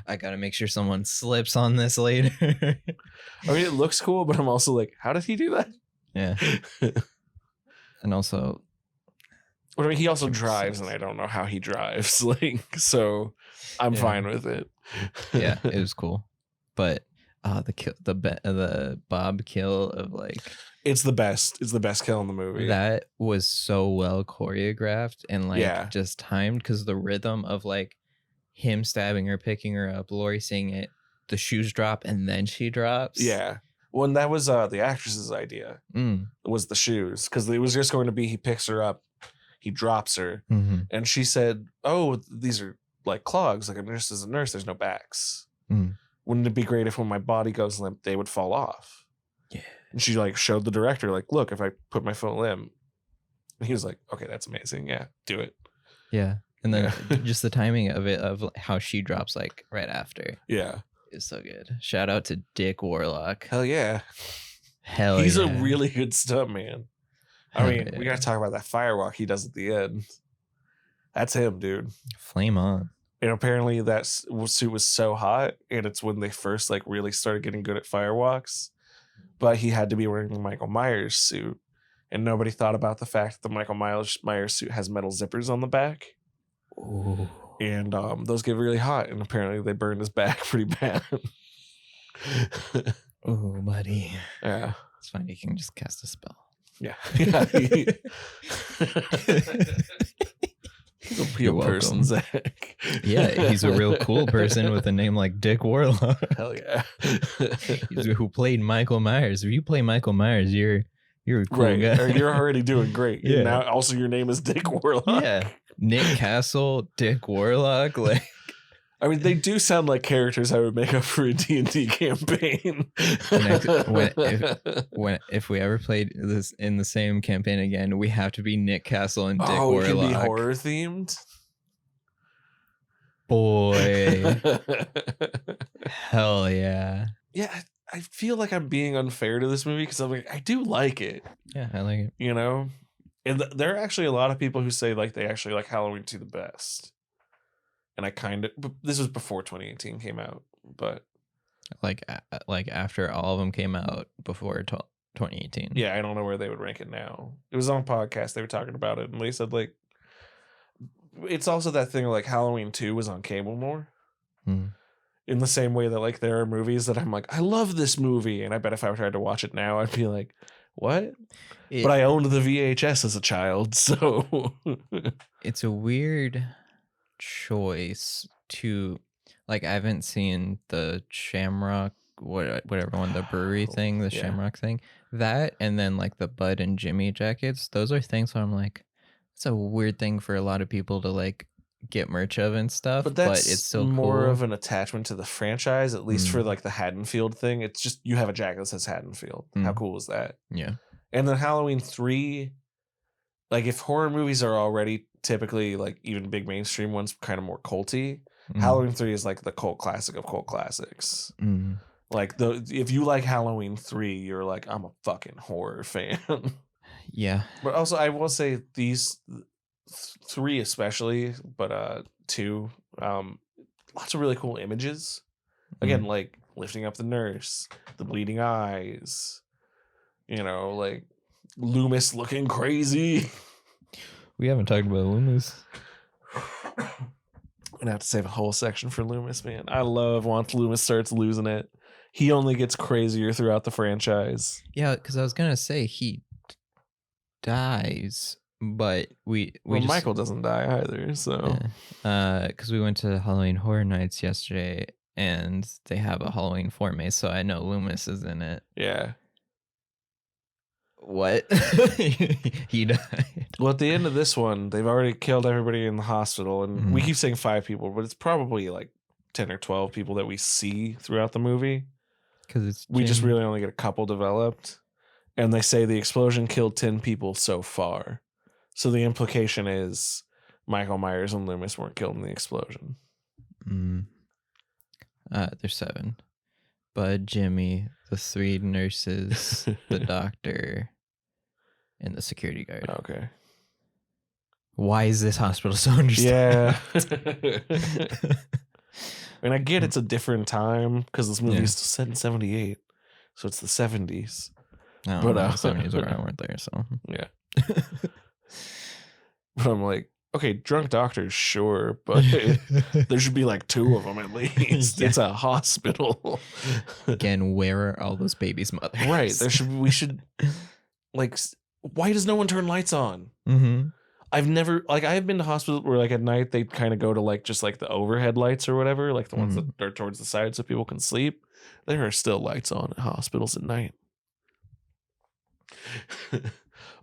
I gotta make sure someone slips on this later. I mean, it looks cool, but I'm also like, how did he do that? Yeah. And also, I mean, he also drives, and I don't know how he drives. Like, so I'm fine with it. Yeah, it was cool. But the Bob kill of like, it's the best. It's the best kill in the movie. that was so well choreographed and like just timed, because the rhythm of like him stabbing her, picking her up, Lori seeing it, the shoes drop, and then she drops. Yeah. Well, and that was the actress's idea. Was the shoes, because it was just going to be he picks her up, he drops her, and she said, "Oh, these are like clogs. Like a nurse is a nurse. There's no backs. Wouldn't it be great if when my body goes limp, they would fall off?" Yeah. And she like showed the director, like, "Look, if I put my foot limp," and he was like, "Okay, that's amazing. Yeah, do it." Yeah. And then just the timing of it, of how she drops like right after. Yeah. Is so good. Shout out to Dick Warlock. Hell yeah. He's a really good stunt man. I mean, we gotta talk about that firewalk he does at the end. That's him, dude. Flame on. And apparently that suit was so hot, and it's when they first like really started getting good at firewalks. But he had to be wearing the Michael Myers suit, and nobody thought about the fact that the Michael Myers suit has metal zippers on the back. Ooh. And those get really hot, and apparently they burned his back pretty bad. Oh, buddy. Yeah. It's fine. You can just cast a spell. Yeah. He's a real person, Zach. Yeah, he's a real cool person with a name like Dick Warlock. Hell yeah. Who played Michael Myers. If you play Michael Myers, you're a cool guy. Or you're already doing great. Yeah. Now also your name is Dick Warlock. Yeah. Nick Castle, Dick Warlock, like, I mean, they do sound like characters I would make up for a D&D campaign. if we ever played this in the same campaign again, we have to be Nick Castle and Dick Warlock. It can be horror themed. Boy, hell yeah. Yeah, I feel like I'm being unfair to this movie because I'm like, I do like it. Yeah, I like it. You know, and there are actually a lot of people who say like they actually like Halloween 2 the best. And I kind of, this was before 2018 came out, but like after all of them came out before 2018. Yeah, I don't know where they would rank it now. It was on a podcast, they were talking about it, and they said like it's also that thing like Halloween 2 was on cable more. In the same way that like there are movies that I'm like, I love this movie, and I bet if I tried to watch it now, I'd be like, what? But I owned the VHS as a child, so it's a weird choice to like. I haven't seen the Shamrock, whatever one, the brewery thing, the Shamrock thing, that, and then like the Bud and Jimmy jackets. Those are things where I'm like, it's a weird thing for a lot of people to like get merch of and stuff, but it's still more cool. of an attachment to the franchise, at least for like the Haddonfield thing. It's just you have a jacket that says Haddonfield. How cool is that? Yeah. And then Halloween 3, like if horror movies are already typically like even big mainstream ones kind of more culty, Halloween 3 is like the cult classic of cult classics. Like if you like Halloween 3, you're like, I'm a fucking horror fan. Yeah. But also I will say these 3 especially, but 2, lots of really cool images. Again, like lifting up the nurse, the bleeding eyes, you know, like Loomis looking crazy. We haven't talked about Loomis. I'm gonna have to save a whole section for Loomis, man. I love once Loomis starts losing it. He only gets crazier throughout the franchise. Yeah, because I was gonna say he dies, but Michael doesn't die either, so because we went to Halloween Horror Nights yesterday and they have a Halloween 4 maze, so I know Loomis is in it. Yeah. What? He died. Well, at the end of this one, they've already killed everybody in the hospital, and we keep saying 5 people, but it's probably like 10 or 12 people that we see throughout the movie. Because we just really only get a couple developed, and they say the explosion killed 10 people so far. So the implication is Michael Myers and Loomis weren't killed in the explosion. There's 7. Bud, Jimmy, the 3 nurses, the doctor, and the security guard. Okay. Why is this hospital so understaffed? Yeah. And I get it's a different time because this movie is set in 78. So it's the 70s. No, But, the 70s were I weren't there, so. Yeah. But I'm like, okay, drunk doctors, sure, but there should be like 2 of them at least. Yeah. It's a hospital. Again, where are all those babies' mothers? Right. We should, like, why does no one turn lights on? Mm-hmm. I've been to hospitals where like at night they kind of go to like just like the overhead lights or whatever, like the ones that are towards the side so people can sleep. There are still lights on at hospitals at night.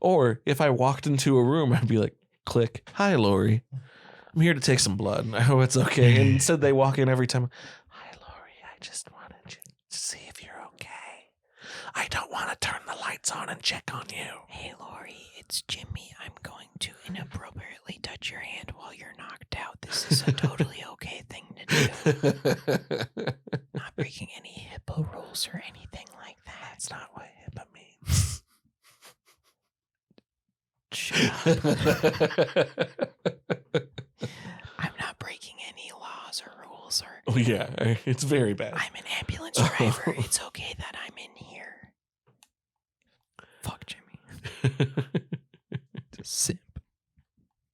Or if I walked into a room, I'd be like, click, hi, Lori. I'm here to take some blood. I hope it's okay. And instead they walk in every time. Hi, Lori. I just wanted you to see if you're okay. I don't want to turn the lights on and check on you. Hey, Lori, it's Jimmy. I'm going to inappropriately touch your hand while you're knocked out. This is a totally okay thing to do. Not breaking any HIPAA rules or anything like that. That's not what HIPAA means. Shut up. I'm not breaking any laws or rules or... Oh, yeah, it's very bad. I'm an ambulance driver. It's okay that I'm in here. Fuck Jimmy. Simp.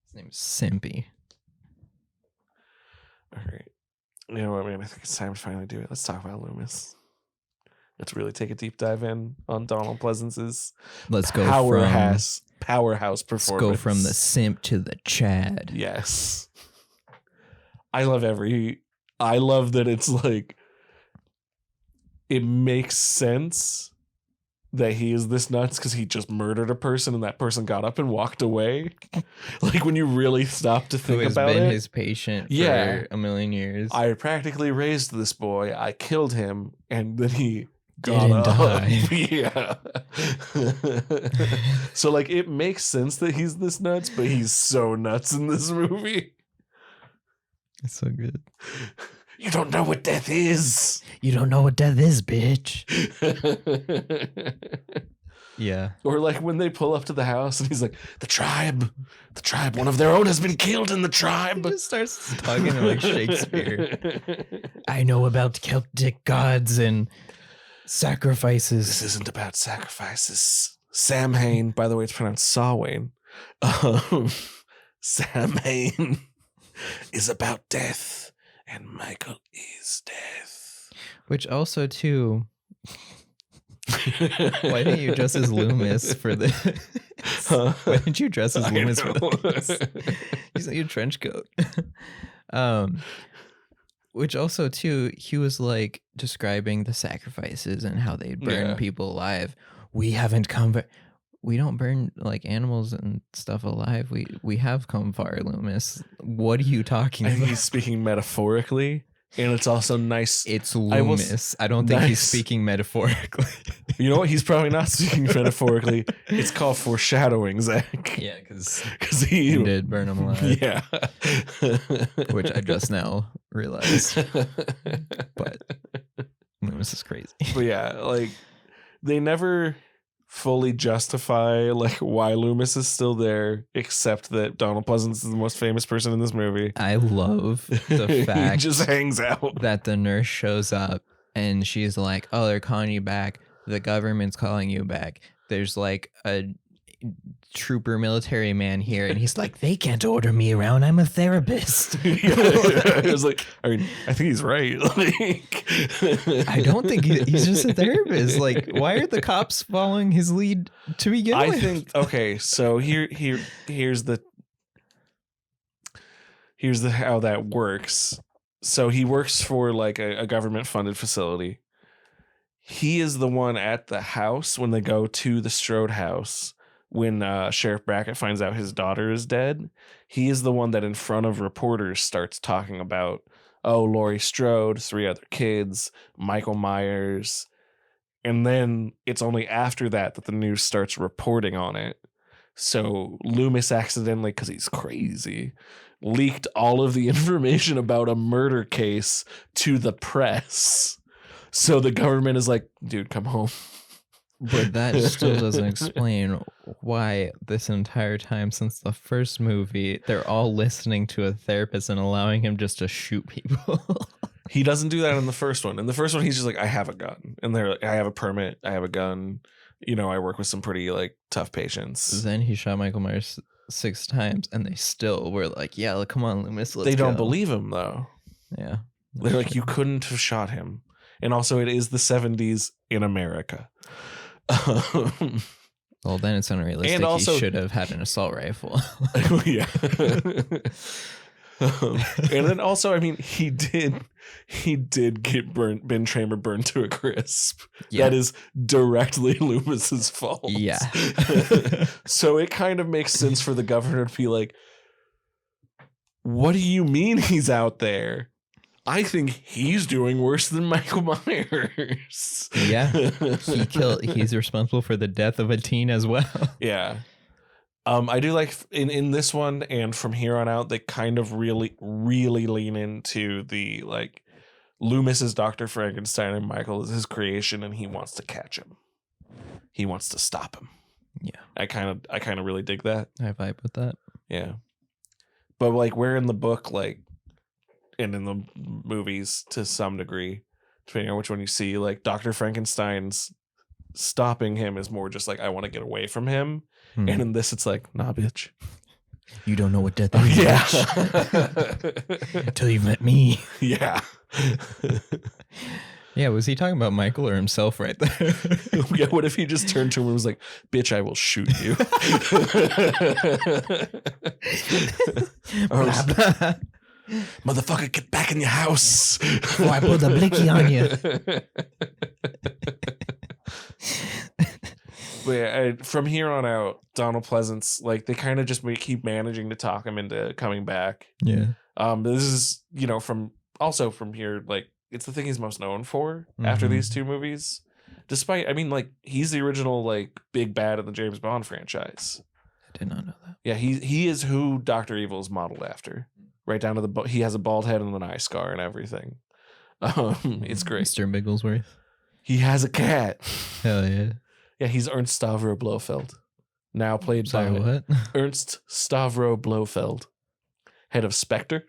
His name's Simpy. All right. You know what, man? I think it's time to finally do it. Let's talk about Loomis. Let's really take a deep dive in on Donald Pleasance's Let's go powerhouse Let's performance. go from the simp to the Chad. Yes. I love that it's like, it makes sense that he is this nuts because he just murdered a person and that person got up and walked away. Like when you really stop to think Who has about been it. his patient for Yeah. a million years. I practically raised this boy. I killed him, and then he got Didn't up. die. Yeah. So like it makes sense that he's this nuts, but he's so nuts in this movie. It's so good. You don't know what death is. You don't know what death is, bitch. Yeah. Or like when they pull up to the house and he's like, the tribe, one of their own has been killed in the He tribe. just starts talking like Shakespeare. I know about Celtic gods and This sacrifices. isn't about sacrifices. Samhain, by the way, it's pronounced Samhain. Samhain is about death, and Michael is death. Which also, too, why didn't you dress as Loomis for this? Huh? Why didn't you dress as I Loomis for know. this? He's like a trench coat. Which also, too, he was like describing the sacrifices and how they'd burn Yeah. people alive. We haven't come, we don't burn like animals and stuff alive. We have come far, Loomis. What are you talking I think about? he's speaking metaphorically, and it's also nice. It's I will Loomis. I don't think he's nice. speaking metaphorically. You know what? He's probably not speaking metaphorically. It's called foreshadowing, Zach. Yeah, because Because he he did burn him alive. Yeah. Which I just now realized. But Loomis is crazy. But yeah, like they never fully justify like why Loomis is still there, except that Donald Pleasance is the most famous person in this movie. I love the He fact just hangs out. that the nurse shows up and she's like, oh, they're calling you back. The government's calling you back. There's like a trooper military man here. And he's like, They can't order me around. I'm a therapist. I was like, I mean, I think he's right. Like, I don't think he's just a therapist. Like, why are the cops following his lead to begin I with? think okay. So here's the how that works. So he works for like a government funded facility. He is the one at the house when they go to the Strode house. When Sheriff Brackett finds out his daughter is dead, he is the one that in front of reporters starts talking about, oh, Laurie Strode, 3 other kids, Michael Myers. And then it's only after that that the news starts reporting on it. So Loomis accidentally, because he's crazy, leaked all of the information about a murder case to the press. So the government is like, dude, come home. But that still doesn't explain why this entire time since the first movie, they're all listening to a therapist and allowing him just to shoot people. He doesn't do that in the first one. In the first one, he's just like, I have a gun. And they're like, I have a permit. I have a gun. You know, I work with some pretty like tough patients. Then he shot Michael Myers 6 times and they still were like, yeah, come on, Loomis, let's They don't go. believe him though. Yeah. They're like, you couldn't have shot him. And also it is the 70s in America. Well, then it's unrealistic. And also- he should have had an assault rifle. Yeah. And then also, I mean, he did get Ben Tramer burned to a crisp. Yeah. That is directly Loomis's fault. Yeah. So it kind of makes sense for the governor to be like, what do you mean he's out there? I think he's doing worse than Michael Myers. Yeah. He's responsible for the death of a teen as well. Yeah. I do like in this one and from here on out, they kind of really lean into the like Loomis is Dr. Frankenstein and Michael is his creation and he wants to catch him. He wants to stop him. Yeah. I kind of really dig that. I vibe with that. Yeah. But like where in the book, like, and in the movies to some degree, depending on which one you see, like Dr. Frankenstein's stopping him is more just like, I want to get away from him. And in this, it's like, nah, bitch. You don't know what death is. Yeah. Until you've met me. Yeah. Yeah, was he talking about Michael or himself right there? Yeah, what if he just turned to him and was like, bitch, I will shoot you. Or motherfucker, get back in your house. Before I pull the blicky on you. But yeah, from here on out, Donald Pleasance, like they kind of just keep managing to talk him into coming back. Yeah. This is, you know, from here, like it's the thing he's most known for after these two movies. Despite, I mean, like he's the original like big bad in the James Bond franchise. I did not know that. Yeah, he is who Dr. Evil is modeled after, right down to he has a bald head and an eye scar and everything. It's great. Mr. Bigglesworth. He has a cat. Hell yeah. Yeah, he's Ernst Stavro Blofeld, now played Sorry, by what? Ernst Stavro Blofeld, head of Spectre,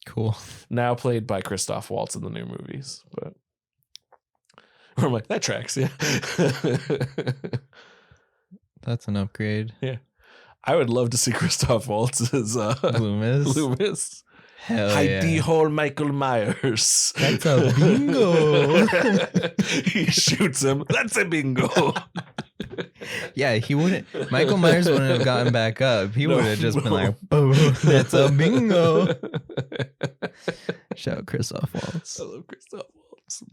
Cool. now played by Christoph Waltz in the new movies. But I'm like, that tracks, yeah. That's an upgrade. I would love to see Christoph Waltz as Loomis. Loomis. Hell Heidi yeah. Hall Michael Myers. That's a bingo. He shoots him. That's a bingo. Yeah, he wouldn't. Michael Myers wouldn't have gotten back up. He No, would have just been no. like, boom, that's a bingo. Shout out Christoph Waltz. I love Christoph Waltz.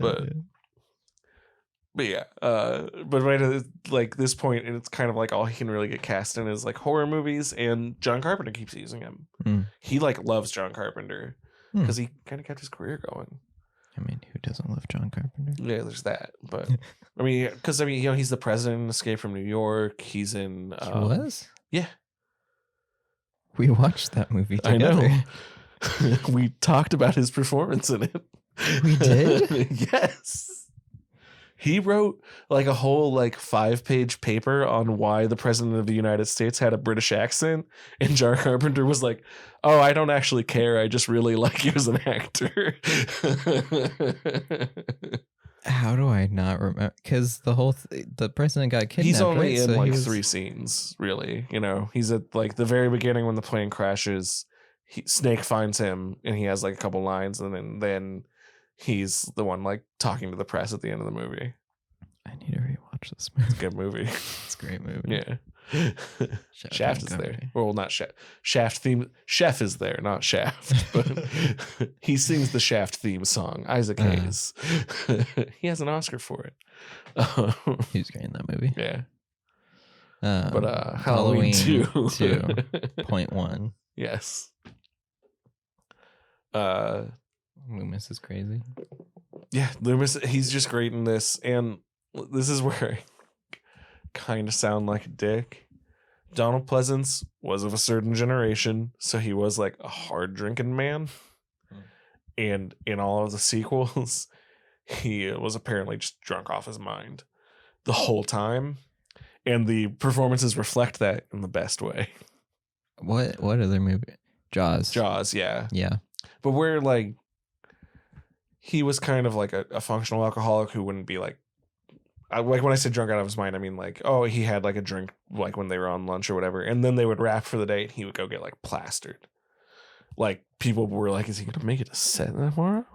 But yeah, but right at like this point, and it's kind of like all he can really get cast in is like horror movies, and John Carpenter keeps using him. He like loves John Carpenter because he kind of kept his career going. I mean, who doesn't love John Carpenter? Yeah, there's that. But I mean, because I mean, you know, he's the president in Escape from New York. He's in. He was? Yeah, We watched that movie I together. know. We talked about his performance in it. We did? Yes. He wrote like a whole like 5-page paper on why the president of the United States had a British accent. And John Carpenter was like, oh, I don't actually care. I just really like you as an actor. How do I not remember? Because the president got kidnapped. He's only right? in So like he was- 3 scenes, really. You know, he's at like the very beginning when the plane crashes. Snake finds him and he has like a couple lines, and then he's the one like talking to the press at the end of the movie. I need to rewatch this movie. It's a good movie. It's a great movie. Yeah. Shout out Shaft John is there. Carpenter. Well, not Shaft. Shaft theme. Chef is there, not Shaft. But he sings the Shaft theme song. Isaac Hayes. He has an Oscar for it. He was great in that movie. Yeah. But Halloween 2. 2.1. Yes. Loomis is crazy. Yeah, Loomis, he's just great in this. And this is where I kind of sound like a dick. Donald Pleasance was of a certain generation, so he was like a hard drinking man. And in all of the sequels, he was apparently just drunk off his mind the whole time. And the performances reflect that in the best way. What other movie? Jaws. Jaws, yeah. Yeah. But where like he was kind of like a functional alcoholic who wouldn't be like when I said drunk out of his mind, I mean like, oh, he had like a drink like when they were on lunch or whatever, and then they would wrap for the day and he would go get like plastered. Like people were like, is he gonna make it to set tomorrow?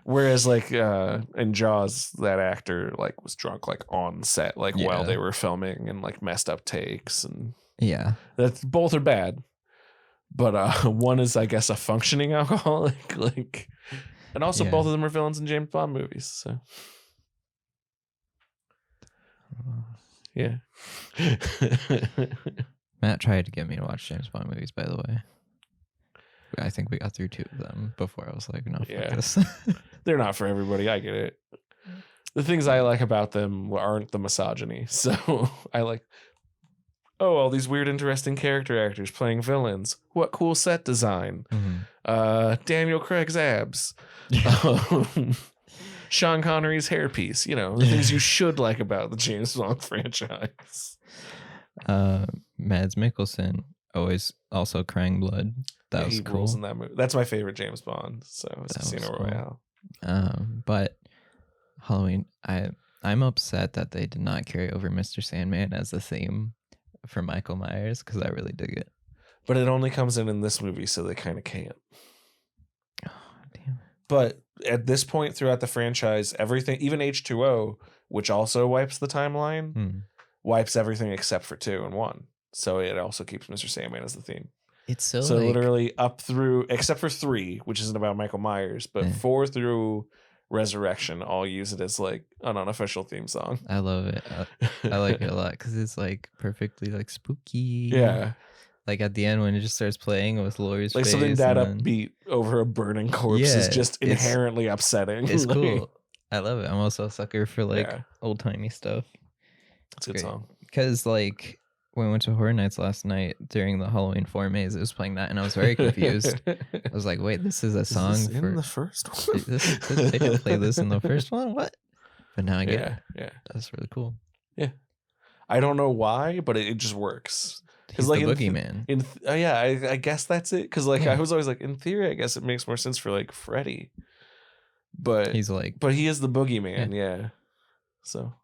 Whereas like in Jaws, that actor like was drunk like on set, like while they were filming, and like messed up takes, and that's both are bad. But one is, I guess, a functioning alcoholic, like, and also both of them are villains in James Bond movies. So yeah. Matt tried to get me to watch James Bond movies, by the way. I think we got through 2 of them before I was like, no, fuck this. They're not for everybody. I get it. The things I like about them aren't the misogyny. So I like, all these weird, interesting character actors playing villains. What cool set design. Mm-hmm. Daniel Craig's abs. Sean Connery's hairpiece. You know, the things you should like about the James Bond franchise. Mads Mikkelsen, always also crying blood. That was cool. In that movie. That's my favorite James Bond. So it's Casino Royale. But Halloween, I'm upset that they did not carry over Mr. Sandman as the theme for Michael Myers, because I really dig it. But it only comes in this movie, so they kind of can't. Oh, damn. But at this point throughout the franchise, everything, even H2O, which also wipes the timeline, wipes everything except for 2 and 1. So it also keeps Mr. Sandman as the theme. It's so like, literally up through, except for 3, which isn't about Michael Myers, but 4 through Resurrection, all use it as like an unofficial theme song. I love it. I like it a lot because it's like perfectly like spooky. Yeah. Like at the end when it just starts playing with Laurie's like face. Something that upbeat over a burning corpse is just inherently upsetting. It's like, cool. I love it. I'm also a sucker for like old timey stuff. It's a good song. Because like when we went to Horror Nights last night during the Halloween 4 maze, it was playing that, and I was very confused. I was like, "Wait, this is a song for the first one? They didn't play this in the first one. What?" But now I get it. Yeah, that's really cool. Yeah, I don't know why, but it just works. He's like the boogeyman. I guess that's it. Because like I was always like, in theory, I guess it makes more sense for like Freddy, but he's like, but he is the boogeyman. Yeah. So.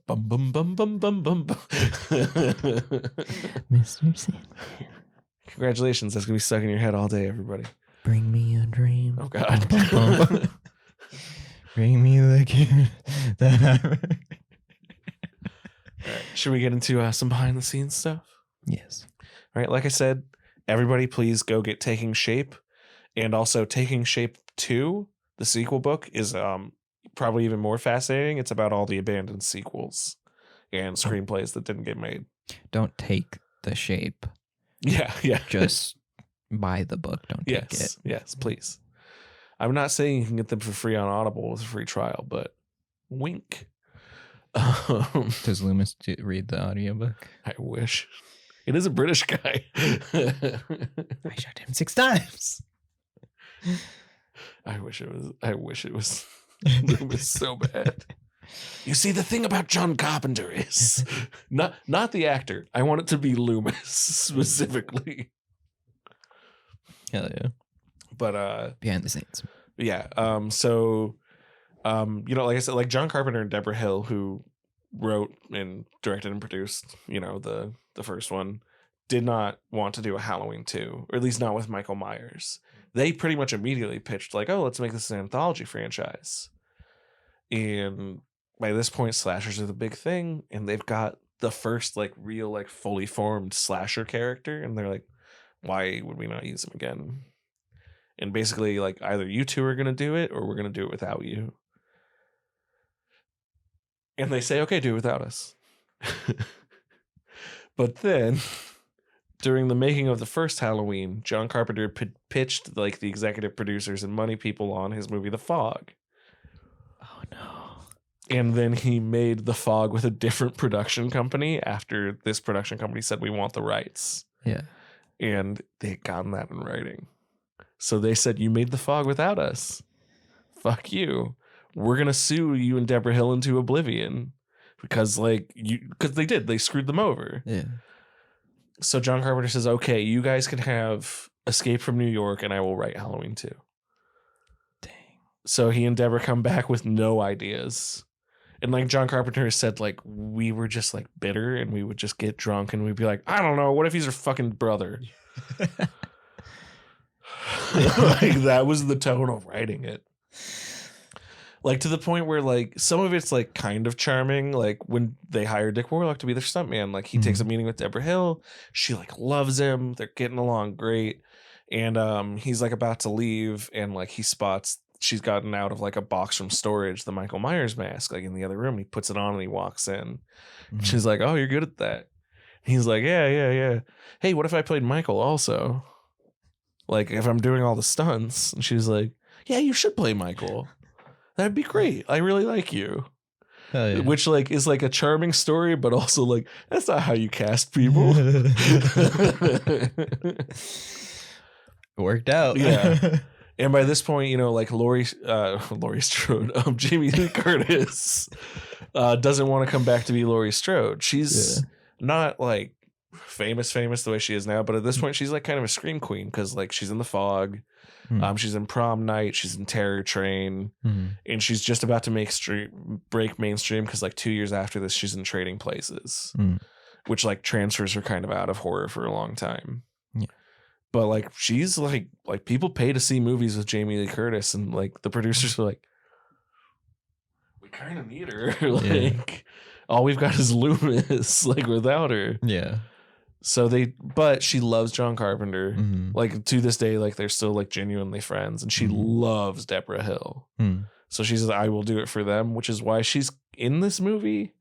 Bum bum bum bum bum bum bum. Mr. Sandman. Congratulations, that's gonna be stuck in your head all day, everybody. Bring me a dream. Oh God. Bring me the gift that I. All right. Should we get into some behind the scenes stuff? Yes. All right. Like I said, everybody, please go get Taking Shape, and also Taking Shape 2, the sequel book, is probably even more fascinating. It's about all the abandoned sequels and screenplays that didn't get made. Don't take the shape. Yeah. Just buy the book. Don't take it. Yes, please. I'm not saying you can get them for free on Audible with a free trial, but wink. Does Loomis read the audiobook? I wish. It is a British guy. I shot him 6 times. I wish it was Loomis so bad. You see, the thing about John Carpenter is not the actor. I want it to be Loomis specifically. Hell yeah. But behind the scenes. Yeah. Like I said, like John Carpenter and Deborah Hill, who wrote and directed and produced, the first one, did not want to do a Halloween 2, or at least not with Michael Myers. They pretty much immediately pitched like, oh, let's make this an anthology franchise. And by this point, slashers are the big thing, and they've got the first like real like fully formed slasher character, and they're like, why would we not use him again? And basically, like, either you two are gonna do it, or we're gonna do it without you. And they say, okay, do it without us. But then, during the making of the first Halloween, John Carpenter pitched like the executive producers and money people on his movie The Fog. Oh no. And then he made The Fog with a different production company after this production company said, we want the rights. Yeah. And they had gotten that in writing. So they said, you made The Fog without us. fuck you. We're gonna sue you and Deborah Hill into oblivion because they screwed them over. Yeah. So John Carpenter says, okay, you guys can have Escape from New York and I will write Halloween 2. Dang. So he and Deborah come back with no ideas. And like John Carpenter said, like, we were just like bitter and we would just get drunk and we'd be like, I don't know, what if he's her fucking brother? Like, that was the tone of writing it. Like, to the point where like some of it's like kind of charming. Like when they hire Dick Warlock to be their stuntman, like he takes a meeting with Deborah Hill. She like loves him. They're getting along great. And he's like about to leave and like he spots she's gotten out of like a box from storage, the Michael Myers mask, like in the other room. He puts it on and he walks in. She's like, oh, you're good at that. He's like, yeah. Hey, what if I played Michael also? Like if I'm doing all the stunts. And she's like, yeah, you should play Michael. That'd be great. I really like you. Hell yeah. Which like is like a charming story, but also like that's not how you cast people. It worked out. Yeah. And by this point, you know, like Laurie Strode, Jamie Lee Curtis doesn't want to come back to be Laurie Strode. She's not like famous the way she is now, but at this point she's like kind of a scream queen because like she's in The Fog, she's in Prom Night, she's in Terror Train, and she's just about to break mainstream because like 2 years after this she's in Trading Places, which like transfers her kind of out of horror for a long time. Yeah. But like she's like people pay to see movies with Jamie Lee Curtis, and like the producers are like, we kind of need her. Like all we've got is Loomis, like without her. Yeah. So but she loves John Carpenter. Like to this day, like they're still like genuinely friends, and she loves Deborah Hill. So she says, I will do it for them, which is why she's in this movie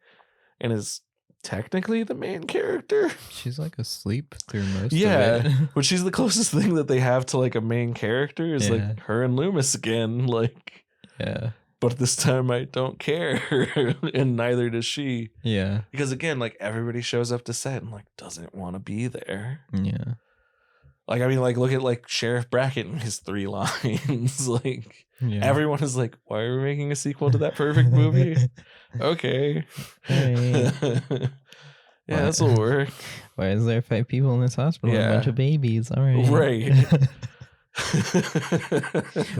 and is technically the main character. She's like asleep through most of it. but she's the closest thing that they have to like a main character is like her and Loomis again. Like, but this time I don't care. And neither does she. Yeah. Because again, like everybody shows up to set and like doesn't want to be there. Yeah. Like, I mean, like look at like Sheriff Brackett and his 3 lines. Like everyone is like, why are we making a sequel to that perfect movie? Okay. Hey. Yeah, this will work. Why is there 5 people in this hospital? A bunch of babies. All right. Right.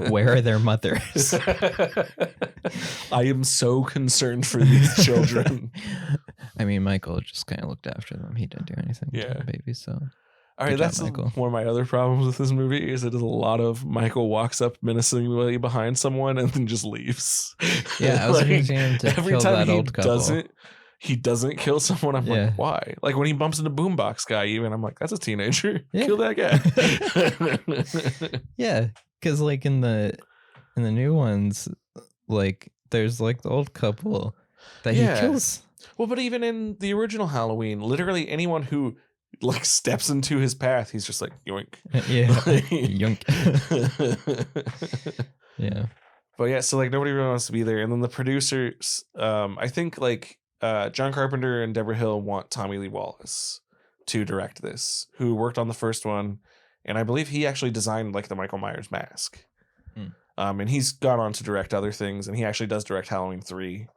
Where are their mothers? I am so concerned for these children. I mean, Michael just kind of looked after them. He didn't do anything to the babies, so. All right, that's one of my other problems with this movie is it is a lot of Michael walks up menacingly behind someone and then just leaves. Yeah, I was expecting him to kill that old couple. He doesn't kill someone. I'm like, why? Like when he bumps into Boombox guy, even I'm like, that's a teenager. Kill that guy. Yeah, because like in the new ones, like there's like the old couple that he kills. Well, but even in the original Halloween, literally anyone who like steps into his path, he's just like yoink. Yoink. Yeah. But yeah, so like nobody really wants to be there. And then the producers, I think like John Carpenter and Deborah Hill want Tommy Lee Wallace to direct this, who worked on the first one, and I believe he actually designed like the Michael Myers mask. And he's gone on to direct other things, and he actually does direct Halloween 3,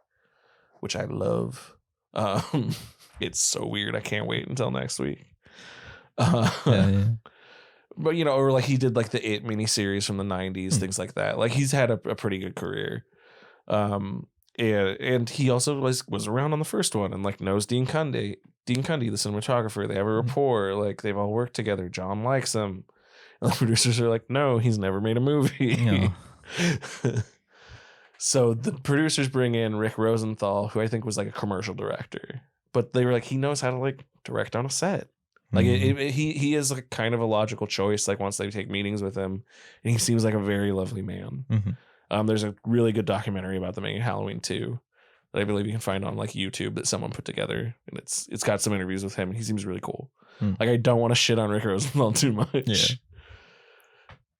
which I love. It's so weird. I can't wait until next week. But you know, or like he did like the It miniseries from the 90s, things like that. Like he's had a pretty good career. And he also was around on the first one and like knows Dean Cundy, the cinematographer. They have a rapport. Like they've all worked together. John likes him. And the producers are like, no, he's never made a movie. No. So the producers bring in Rick Rosenthal, who I think was like a commercial director, but they were like, he knows how to like direct on a set. Like he is like kind of a logical choice. Like once they take meetings with him, and he seems like a very lovely man. There's a really good documentary about the making Halloween 2 that I believe you can find on like YouTube that someone put together, and it's got some interviews with him, and he seems really cool. Like I don't want to shit on Rick Rosenthal too much. Yeah.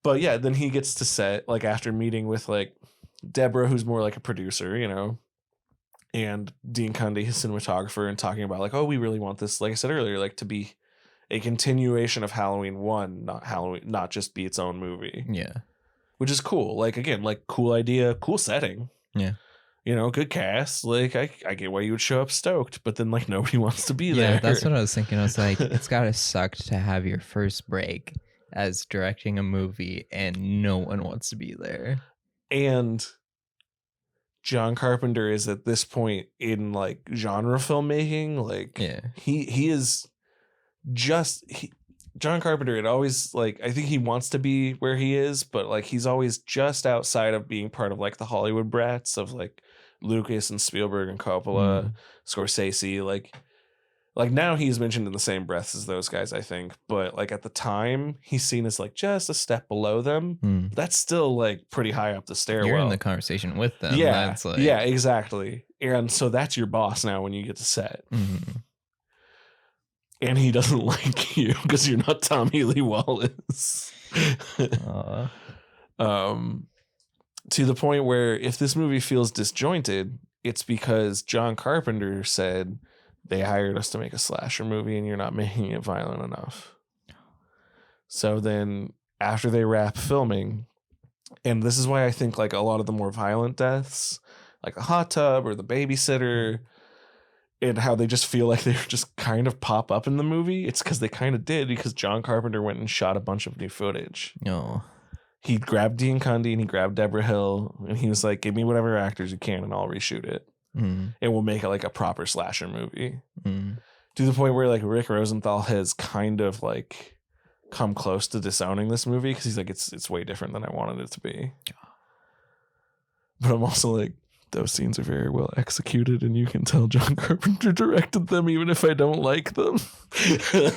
But yeah, then he gets to set like after meeting with like Deborah, who's more like a producer, you know, and Dean Cundy, his cinematographer, and talking about like, oh, we really want this, like I said earlier, like to be a continuation of Halloween 1, not just be its own movie. Yeah. which is cool. Like, again, like, cool idea, cool setting. Yeah. You know, good cast. Like, I get why you would show up stoked, but then, like, nobody wants to be there. Yeah, that's what I was thinking. I was like, it's gotta suck to have your first break as directing a movie and no one wants to be there. And John Carpenter is at this point in, like, genre filmmaking. Like, he is just... John Carpenter, it always, like, I think he wants to be where he is, but, like, he's always just outside of being part of, like, the Hollywood brats of, like, Lucas and Spielberg and Coppola, Scorsese. Like now he's mentioned in the same breath as those guys, I think. But, like, at the time, he's seen as, like, just a step below them. That's still, like, pretty high up the stairwell. You're in the conversation with them. Yeah, That's like... yeah, exactly. And so that's your boss now when you get to set. And he doesn't like you because you're not Tommy Lee Wallace. To the point where if this movie feels disjointed, it's because John Carpenter said they hired us to make a slasher movie and you're not making it violent enough. So then after they wrap filming, and this is why I think, like, a lot of the more violent deaths, like the hot tub or the babysitter, and how they just feel like they just kind of pop up in the movie, it's because they kind of did, because John Carpenter went and shot a bunch of new footage. No. He grabbed Dean Cundy and he grabbed Deborah Hill, and he was like, give me whatever actors you can and I'll reshoot it. And we'll make it like a proper slasher movie. To the point where, like, Rick Rosenthal has kind of, like, come close to disowning this movie because he's like, it's way different than I wanted it to be. But I'm also like, those scenes are very well executed and you can tell John Carpenter directed them even if I don't like them.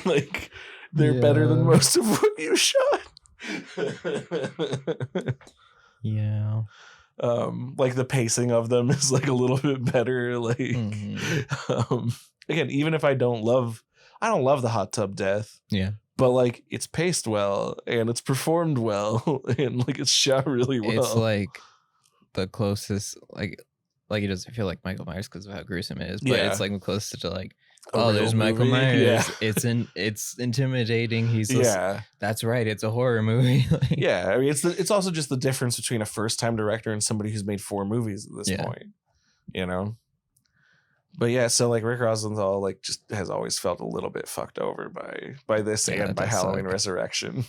Like, they're better than most of what you shot. Yeah. Like, the pacing of them is, like, a little bit better. Like, again, even if I don't love the hot tub death. Yeah. But, like, it's paced well and it's performed well and, like, it's shot really well. It's like the closest, like it doesn't feel like Michael Myers because of how gruesome it is, but it's like the closest to, like, oh, there's Michael Myers. Yeah. It's intimidating. He's just, that's right. It's a horror movie. Like, yeah, I mean, it's also just the difference between a first time director and somebody who's made 4 movies at this point, you know. But yeah, so, like, Rick Rosenthal, like, just has always felt a little bit fucked over by this and by Halloween Resurrection,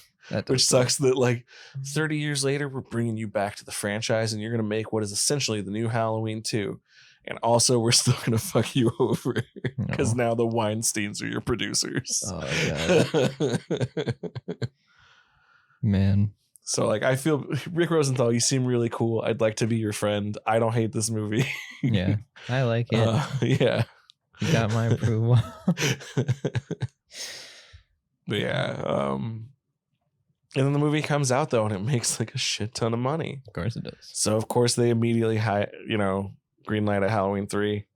which sucks that, like, 30 years later we're bringing you back to the franchise and you're gonna make what is essentially the new Halloween 2. And also, we're still going to fuck you over because now the Weinsteins are your producers. Oh, God. Man. So, like, I feel, Rick Rosenthal, you seem really cool. I'd like to be your friend. I don't hate this movie. Yeah, I like it. Yeah. You got my approval. But yeah. And then the movie comes out, though, and it makes, like, a shit ton of money. Of course it does. So, of course, they immediately, greenlight at Halloween 3,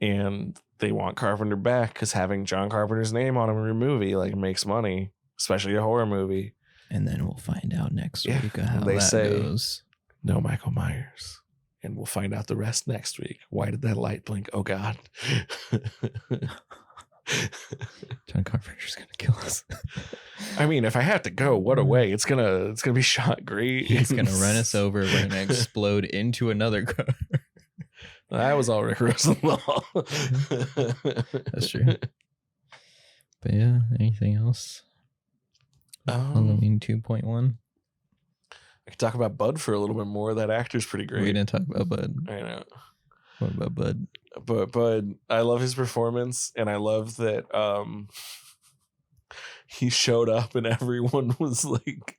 and they want Carpenter back because having John Carpenter's name on a movie, like, makes money, especially a horror movie. And then we'll find out next week how that goes. No Michael Myers, and we'll find out the rest next week. Why did that light blink? Oh God. John Carpenter's gonna kill us. I mean, if I have to go, what a way. It's gonna be shot great. He's gonna run us over. We're gonna explode into another car. That was all Rick Rosenthal. That's true. But yeah, anything else? Halloween 2.1. I could talk about Bud for a little bit more. That actor's pretty great. We didn't talk about Bud. I know. What about Bud? But Bud, I love his performance, and I love that he showed up and everyone was like,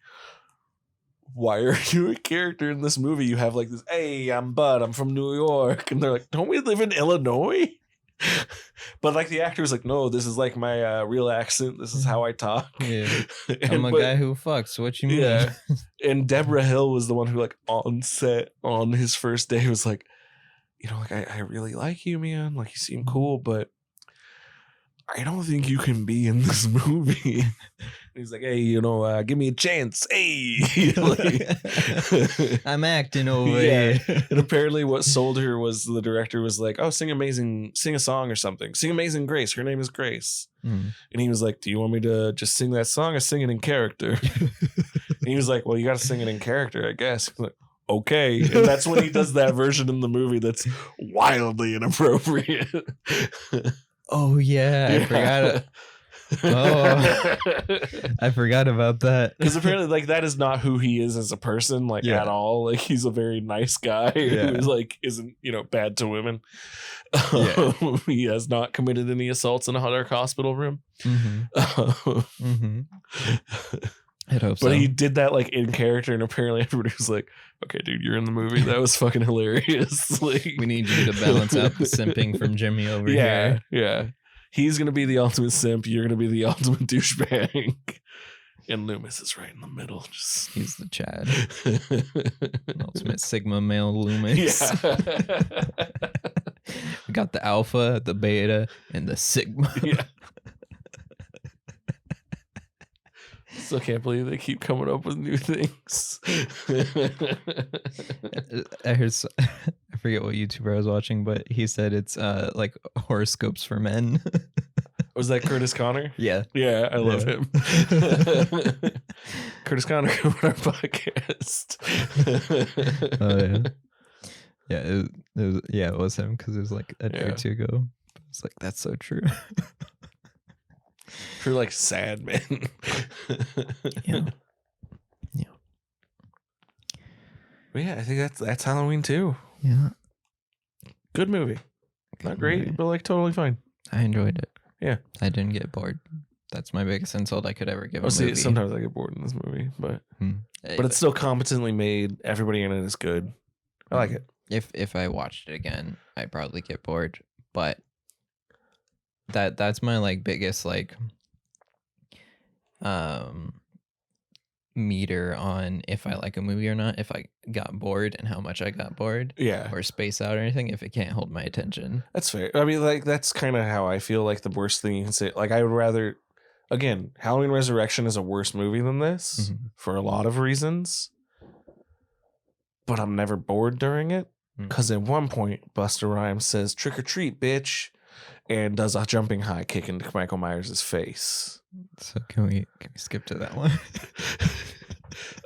why are you a character in this movie? You have, like, this, hey, I'm Bud, I'm from New York. And they're like, don't we live in Illinois? But, like, the actor was like, no, this is, like, my real accent. This is how I talk. Yeah. I'm a guy who fucks. What you mean? Yeah. And Deborah Hill was the one who, like, on set on his first day was like, like, I really like you, man. Like, you seem cool, but I don't think you can be in this movie. And he's like, hey, give me a chance. Hey, like, I'm acting over here. And apparently what sold her was the director was like, oh, sing a song or something. Sing Amazing Grace. Her name is Grace. And he was like, do you want me to just sing that song or sing it in character? And he was like, well, you got to sing it in character, I guess. He's like, okay. And that's when he does that version in the movie that's wildly inappropriate. Oh yeah, I forgot. Oh, I forgot about that. Because apparently, like, that is not who he is as a person, like, Yeah. at all. Like, he's a very nice guy Yeah. who, like, isn't, bad to women. Yeah. He has not committed any assaults in a dark hospital room. I'd hope so. But he did that, like, in character, and apparently everybody was like, okay, dude, you're in the movie. That was fucking hilarious. Like, We need you to balance out the simping from Jimmy over yeah, here. yeah. He's going to be the ultimate simp. You're going to be the ultimate douchebag. And Loomis is right in the middle. Just He's the Chad. Ultimate Sigma male Loomis. Yeah. We got the Alpha, the Beta, and the Sigma. Yeah. Still can't believe they keep coming up with new things. I heard, I forget what YouTuber I was watching, but he said it's like horoscopes for men. Was that Curtis Connor? Yeah. Yeah, I love Yeah. him. Curtis Connor, come on our podcast. Oh yeah. Yeah, it was him because it was like a day or two ago. It's like, that's so true. For like sad men. Yeah. Yeah. But yeah, I think that's Halloween too. Yeah. Good movie. Not great, movie. but like totally fine. I enjoyed it. Yeah. I didn't get bored. That's my biggest insult I could ever give a I'll see, movie. sometimes I get bored in this movie, but Hey, it's still competently made. Everybody in it is good. I like it. if I watched it again, I'd probably get bored. But that's my like biggest like meter on if I like a movie or not. If I got bored and how much I got bored, Yeah. or space out or anything. If it can't hold my attention, That's fair. I mean, like, that's kind of how I feel. Like, the worst thing you can say. Like, I would rather, again, Halloween Resurrection is a worse movie than this for a lot of reasons. But I'm never bored during it. Because at one point, Busta Rhymes says, trick or treat, bitch. And does a jumping high kick into Michael Myers' face. So can we skip to that one?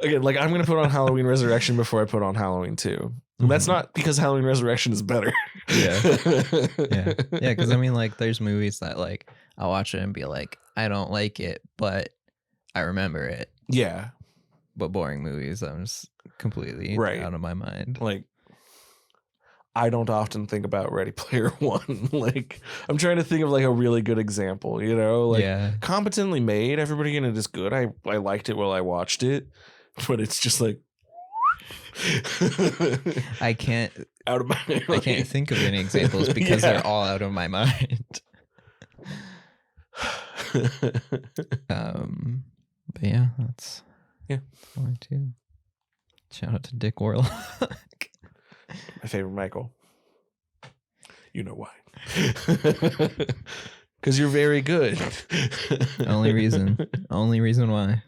Again, like, I'm going to put on Halloween Resurrection before I put on Halloween 2. And that's not because Halloween Resurrection is better. Yeah. Yeah. Yeah. Because I mean, like, there's movies that, like, I'll watch it and be like, I don't like it, but I remember it. Yeah. But boring movies, I'm just completely Right. out of my mind. Like, I don't often think about Ready Player One. Like, I'm trying to think of like a really good example, Like, yeah. competently made. Everybody in it is good. I liked it while I watched it, but it's just like I can't out of my. I can't think of any examples because they're all out of my mind. But yeah, that's one too. Shout out to Dick Warlock. My favorite Michael. You know why? Because you're very good. Only reason why.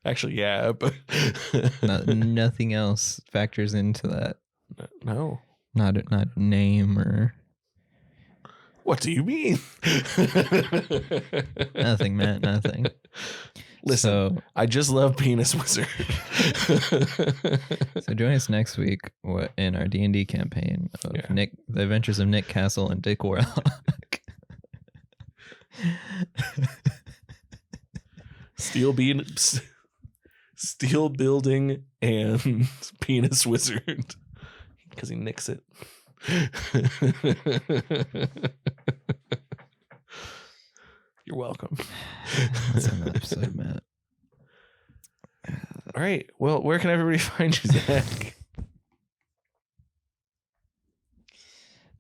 Actually, yeah, but Nothing else factors into that. no. Not a name or What do you mean? nothing, Matt. Nothing. Listen, So I just love Penis Wizard. So join us next week in our D&D campaign of Yeah. The Adventures of Nick Castle and Dick Warlock. Steel building and Penis Wizard. Because he nicks it. You're welcome. That's end the episode, Matt. All right. Well, where can everybody find you, Zach?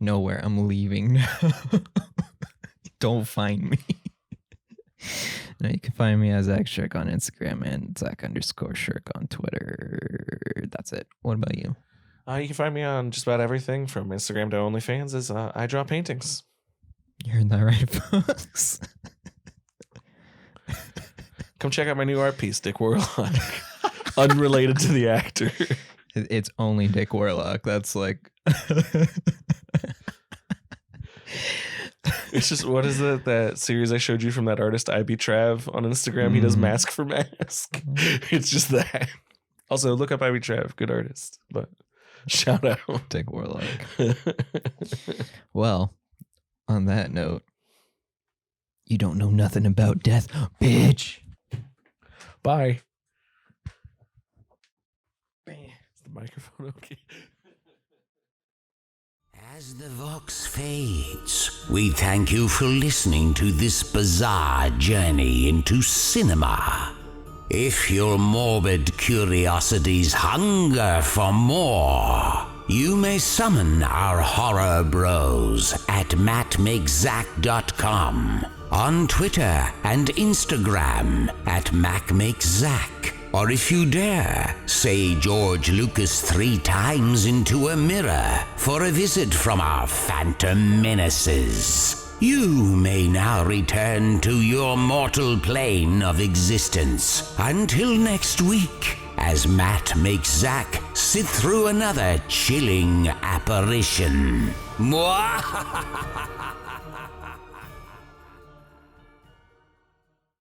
Nowhere. I'm leaving now. Don't find me. No, you can find me as Zach Shirk on Instagram and Zach_Shirk on Twitter. That's it. What about you? You can find me on just about everything from Instagram to OnlyFans as I draw paintings. You heard that right, folks? Come check out my new art piece, Dick Warlock. Unrelated to the actor. It's only Dick Warlock. That's like... It's just, what is it, that series I showed you from that artist IB Trav on Instagram? He does mask for mask. It's just that. Also, look up IB Trav, good artist. But shout out. Dick Warlock. Well, on that note, you don't know nothing about death, bitch. Bye. Is the microphone okay? As the Vox fades, we thank you for listening to this bizarre journey into cinema. If your morbid curiosities hunger for more, you may summon our horror bros at mattmakezac.com, on Twitter and Instagram at macmakezac, or if you dare, say George Lucas 3 times into a mirror for a visit from our phantom menaces. You may now return to your mortal plane of existence. Until next week, as Matt makes Zac sit through another chilling apparition. Mwah!